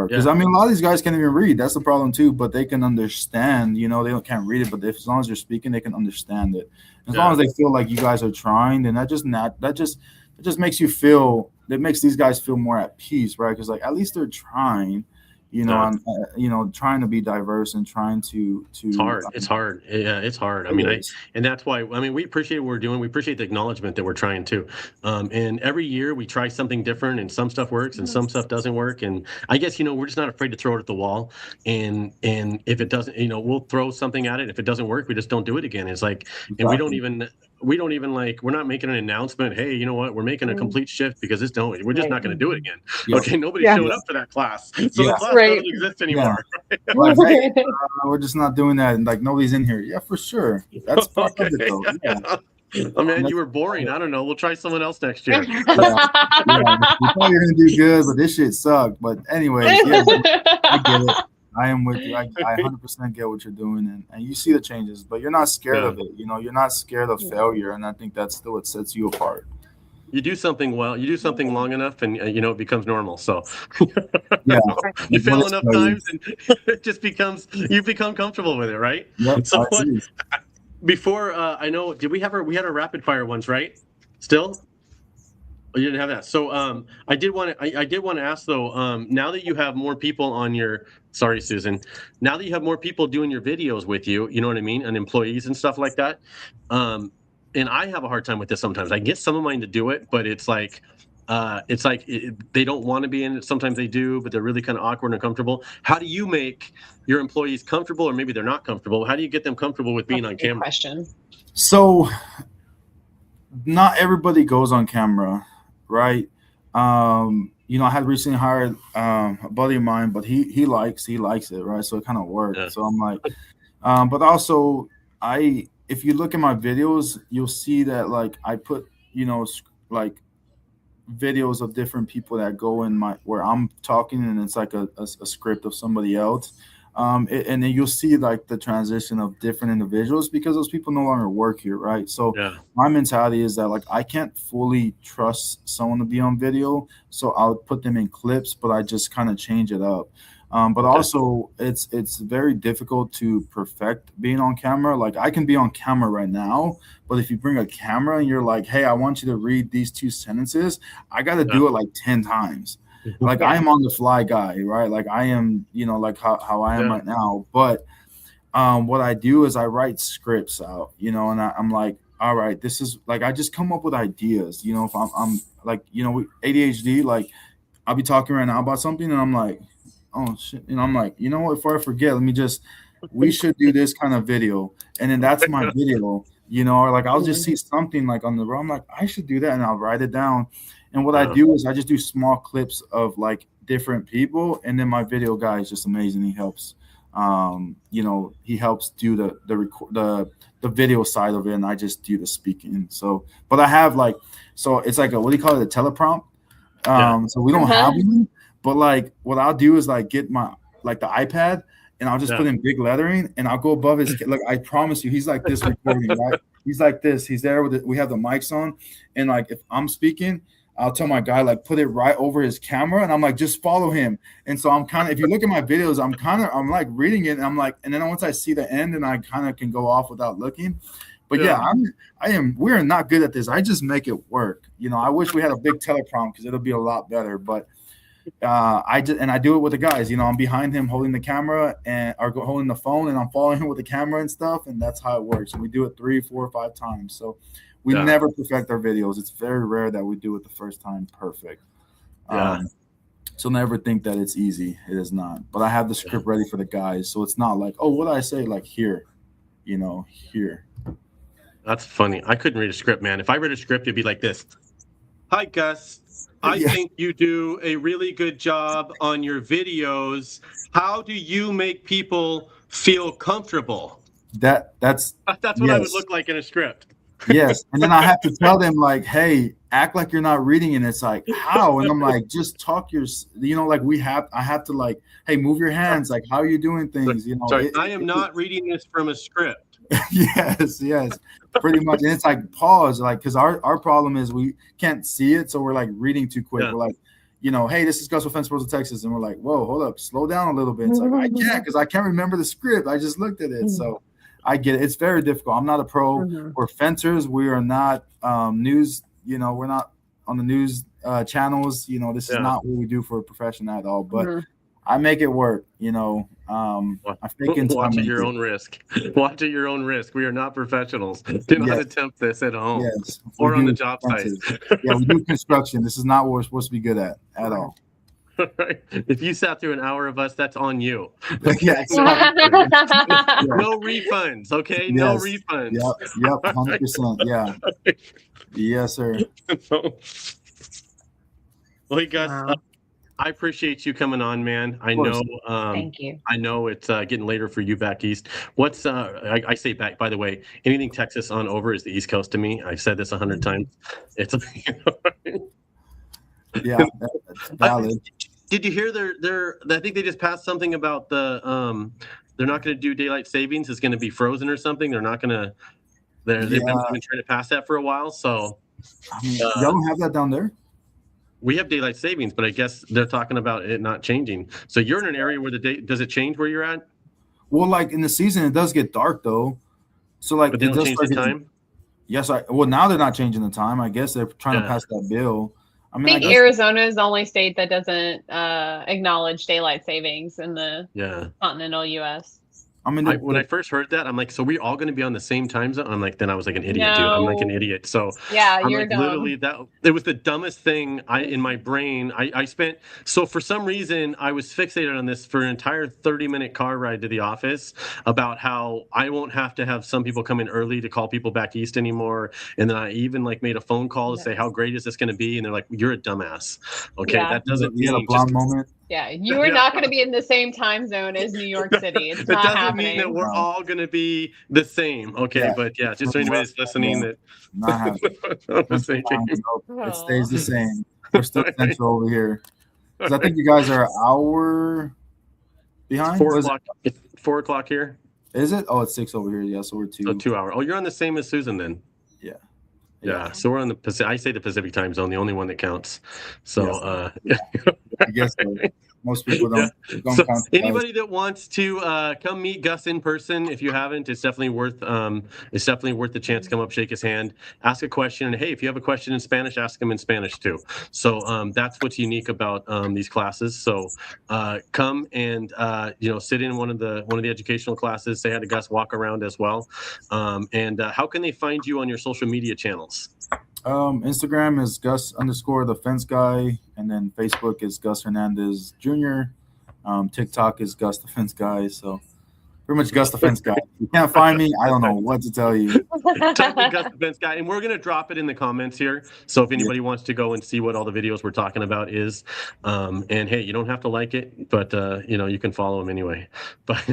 because I mean, a lot of these guys can't even read. That's the problem too. But they can understand. They can't read it, but as long as you're speaking, they can understand it. As long as they feel like you guys are trying, then that just makes you feel. It makes these guys feel more at peace, right? Because like at least they're trying. Trying to be diverse and trying to. It's hard. It's hard. Yeah, it's hard. I mean, and that's why. I mean, we appreciate what we're doing. We appreciate the acknowledgement that we're trying to. And every year we try something different, and some stuff works, and some stuff doesn't work. And I guess we're just not afraid to throw it at the wall. And if it doesn't, we'll throw something at it. If it doesn't work, we just don't do it again. It's like, and we don't even like, we're not making an announcement. Hey, you know what? We're making a complete shift because we're just not going to do it again. Okay, nobody's showing up for that class, so the class doesn't exist anymore. Like, hey, we're just not doing that, and like nobody's in here. Yeah, for sure. That's part of it, though. Oh man, you were boring. I don't know. We'll try someone else next year. You thought you were gonna do good, but this shit sucked. But anyways, I get it. I am with you. I 100% get what you're doing, and you see the changes, but you're not scared of it. You're not scared of failure, and I think that's still what sets you apart. You do something well. You do something long enough, and it becomes normal. So you fail enough times, and it just you become comfortable with it, right? Yep, so before I know, we had our rapid fire ones, right? Still. Oh, you didn't have that. So I did want to ask though, now that you have more people on your, sorry, Susan, now that you have more people doing your videos with you, you know what I mean, and employees and stuff like that. And I have a hard time with this sometimes. I get some of mine to do it, but it's like they don't want to be in it. Sometimes they do, but they're really kind of awkward and uncomfortable. How do you make your employees comfortable, or maybe they're not comfortable? How do you get them comfortable with being on camera? Question. So not everybody goes on camera. Right. I had recently hired a buddy of mine, but he likes it, right? So it kind of worked. Yeah. So I'm like, but also if you look at my videos, you'll see that like I put, like videos of different people that go in where I'm talking, and it's like a script of somebody else. And then you'll see like the transition of different individuals because those people no longer work here, right? So my mentality is that like I can't fully trust someone to be on video, so I'll put them in clips, but I just kind of change it up. But also it's very difficult to perfect being on camera. Like I can be on camera right now, but if you bring a camera and you're like, hey, I want you to read these 2 sentences, I got to do it like 10 times. Like I am on the fly guy, right? Like I am, like how I am right now. But what I do is I write scripts out, and I'm like, all right, this is like, I just come up with ideas, if I'm like, ADHD, like I'll be talking right now about something and I'm like, oh shit. I'm like, what, before I forget, we should do this kind of video. And then that's my video. or like I'll just see something like on the road. I'm like, I should do that, and I'll write it down. And what I do is I just do small clips of like different people, and then my video guy is just amazing. He helps, he helps do the video side of it, and I just do the speaking. So, but I have like, so it's like what do you call it, a teleprompt? So we don't have one, but like what I'll do is like get my the iPad, and I'll just put in big lettering, and I'll go above his. Like I promise you, he's like this recording, right? He's like this. He's there with it. We have the mics on, and like if I'm speaking, I'll tell my guy like put it right over his camera, and I'm like just follow him. And so I'm kind of, if you look at my videos, I'm like reading it, and I'm like, and then once I see the end, and I kind of can go off without looking. But we're not good at this. I just make it work. I wish we had a big teleprompt because it'll be a lot better. But I do it with the guys. I'm behind him holding the camera or holding the phone, and I'm following him with the camera and stuff. And that's how it works. And we do it 3, 4, 5 times. So we never perfect our videos. It's very rare that we do it the first time perfect. So never think that it's easy. It is not. But I have the script ready for the guys. So it's not like, oh, what did I say? Like here, here. That's funny. I couldn't read a script, man. If I read a script, it'd be like this. Hi, Gus. I think you do a really good job on your videos. How do you make people feel comfortable? That's what I would look like in a script. Yes. And then I have to tell them like, hey, act like you're not reading. And it's like, how? And I'm like, just talk I have to like, hey, move your hands. Like, how are you doing things? Sorry, I am not reading this from a script. yes, pretty much. And it's like pause, like, because our problem is we can't see it, so we're like reading too quick. We're like, hey, this is Gus with Fence Pros of Texas, and we're like, whoa, hold up, slow down a little bit. It's like I can't because I can't remember the script. I just looked at it, so I get it. It's very difficult. I'm not a pro. We're fencers. We are not news. We're not on the news channels. This is not what we do for a profession at all. But I make it work. I think watch at your own risk. Watch at your own risk. We are not professionals. Do not attempt this at home or on the job site. We do construction. This is not what we're supposed to be good at all. Right. If you sat through an hour of us, that's on you. No refunds, okay? Yes. No refunds. Yep, 100%. Yeah. Yes, sir. Well, Gus, I appreciate you coming on, man. I know. Thank you. I know it's getting later for you back east. What's I say back? By the way, anything Texas on over is the East Coast to me. I've said this 100 times. It's yeah, that's valid. Did you hear I think they just passed something about they're not going to do daylight savings. It's going to be frozen or something. They're not going to. They've been trying to pass that for a while. So, y'all don't have that down there. We have daylight savings, but I guess they're talking about it not changing. So you're in an area where does it change where you're at? Well, like in the season, it does get dark though. So like, but they don't change the time. Yes, now they're not changing the time. I guess they're trying to pass that bill. I think Arizona is the only state that doesn't acknowledge daylight savings in the continental U.S. I mean, when I first heard that, I'm like, so we're all going to be on the same time zone? I'm like, then I was like an idiot, dude. I'm like an idiot. So you're dumb. Literally it was the dumbest thing in my brain. I spent, so for some reason, I was fixated on this for an entire 30-minute car ride to the office about how I won't have to have some people come in early to call people back east anymore. And then I even like made a phone call to say, how great is this going to be? And they're like, you're a dumbass. Okay, that doesn't mean a blonde moment. Yeah, you are not going to be in the same time zone as New York City. It's not happening. Mean that we're all going to be the same. Okay, but just for anybody that's listening, that it stays the same. We're still central over here. Because I think you guys are an hour behind. It's 4 o'clock here. Is it? Oh, it's 6 over here. Yeah, so we're 2. So 2 hours. Oh, you're on the same as Susan then. Yeah, so we're on the Pacific. I say the Pacific time zone, the only one that counts. So, I guess so. Most people don't. So anybody that wants to come meet Gus in person, if you haven't, it's definitely worth the chance to come up, shake his hand, ask a question, and hey, if you have a question in Spanish, ask him in Spanish too. So that's what's unique about these classes. So come and sit in one of the educational classes, say hi to Gus, walk around as well. And how can they find you on your social media channels? Instagram is Gus_the fence guy, and then Facebook is Gus Hernandez Jr. TikTok is Gus the fence guy. So pretty much Gus the Fence Guy. If you can't find me, I don't know what to tell you. Type in Gus the Fence Guy, and we're gonna drop it in the comments here. So if anybody wants to go and see what all the videos we're talking about is, and hey, you don't have to like it, but you can follow him anyway. But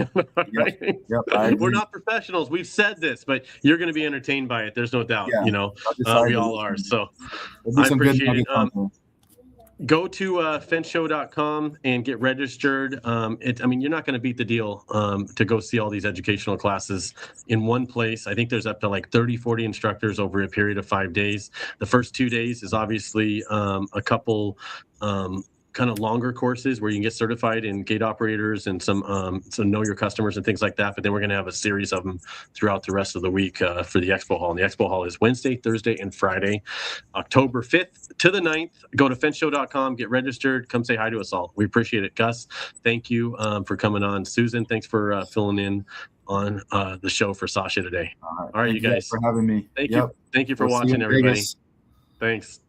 we're not professionals. We've said this, but you're gonna be entertained by it. There's no doubt. We all are. So I appreciate it. Go to fenceshow.com and get registered. You're not going to beat the deal to go see all these educational classes in one place. I think there's up to like 30, 40 instructors over a period of 5 days. The first 2 days is obviously a couple kind of longer courses where you can get certified in gate operators and some know your customers and things like that. But then we're going to have a series of them throughout the rest of the week for the Expo Hall. And the Expo Hall is Wednesday, Thursday, and Friday, October 5th to the 9th. Go to fenceshow.com, get registered, come say hi to us all. We appreciate it. Gus, thank you for coming on. Susan, thanks for filling in on the show for Sasha today. All right, you guys. For having me. Thank you. Thank you for watching, everybody. Thanks.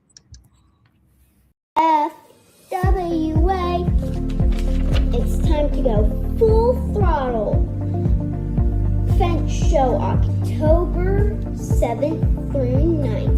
FWA. It's time to go full throttle. Fence Show, October 7th through 9th.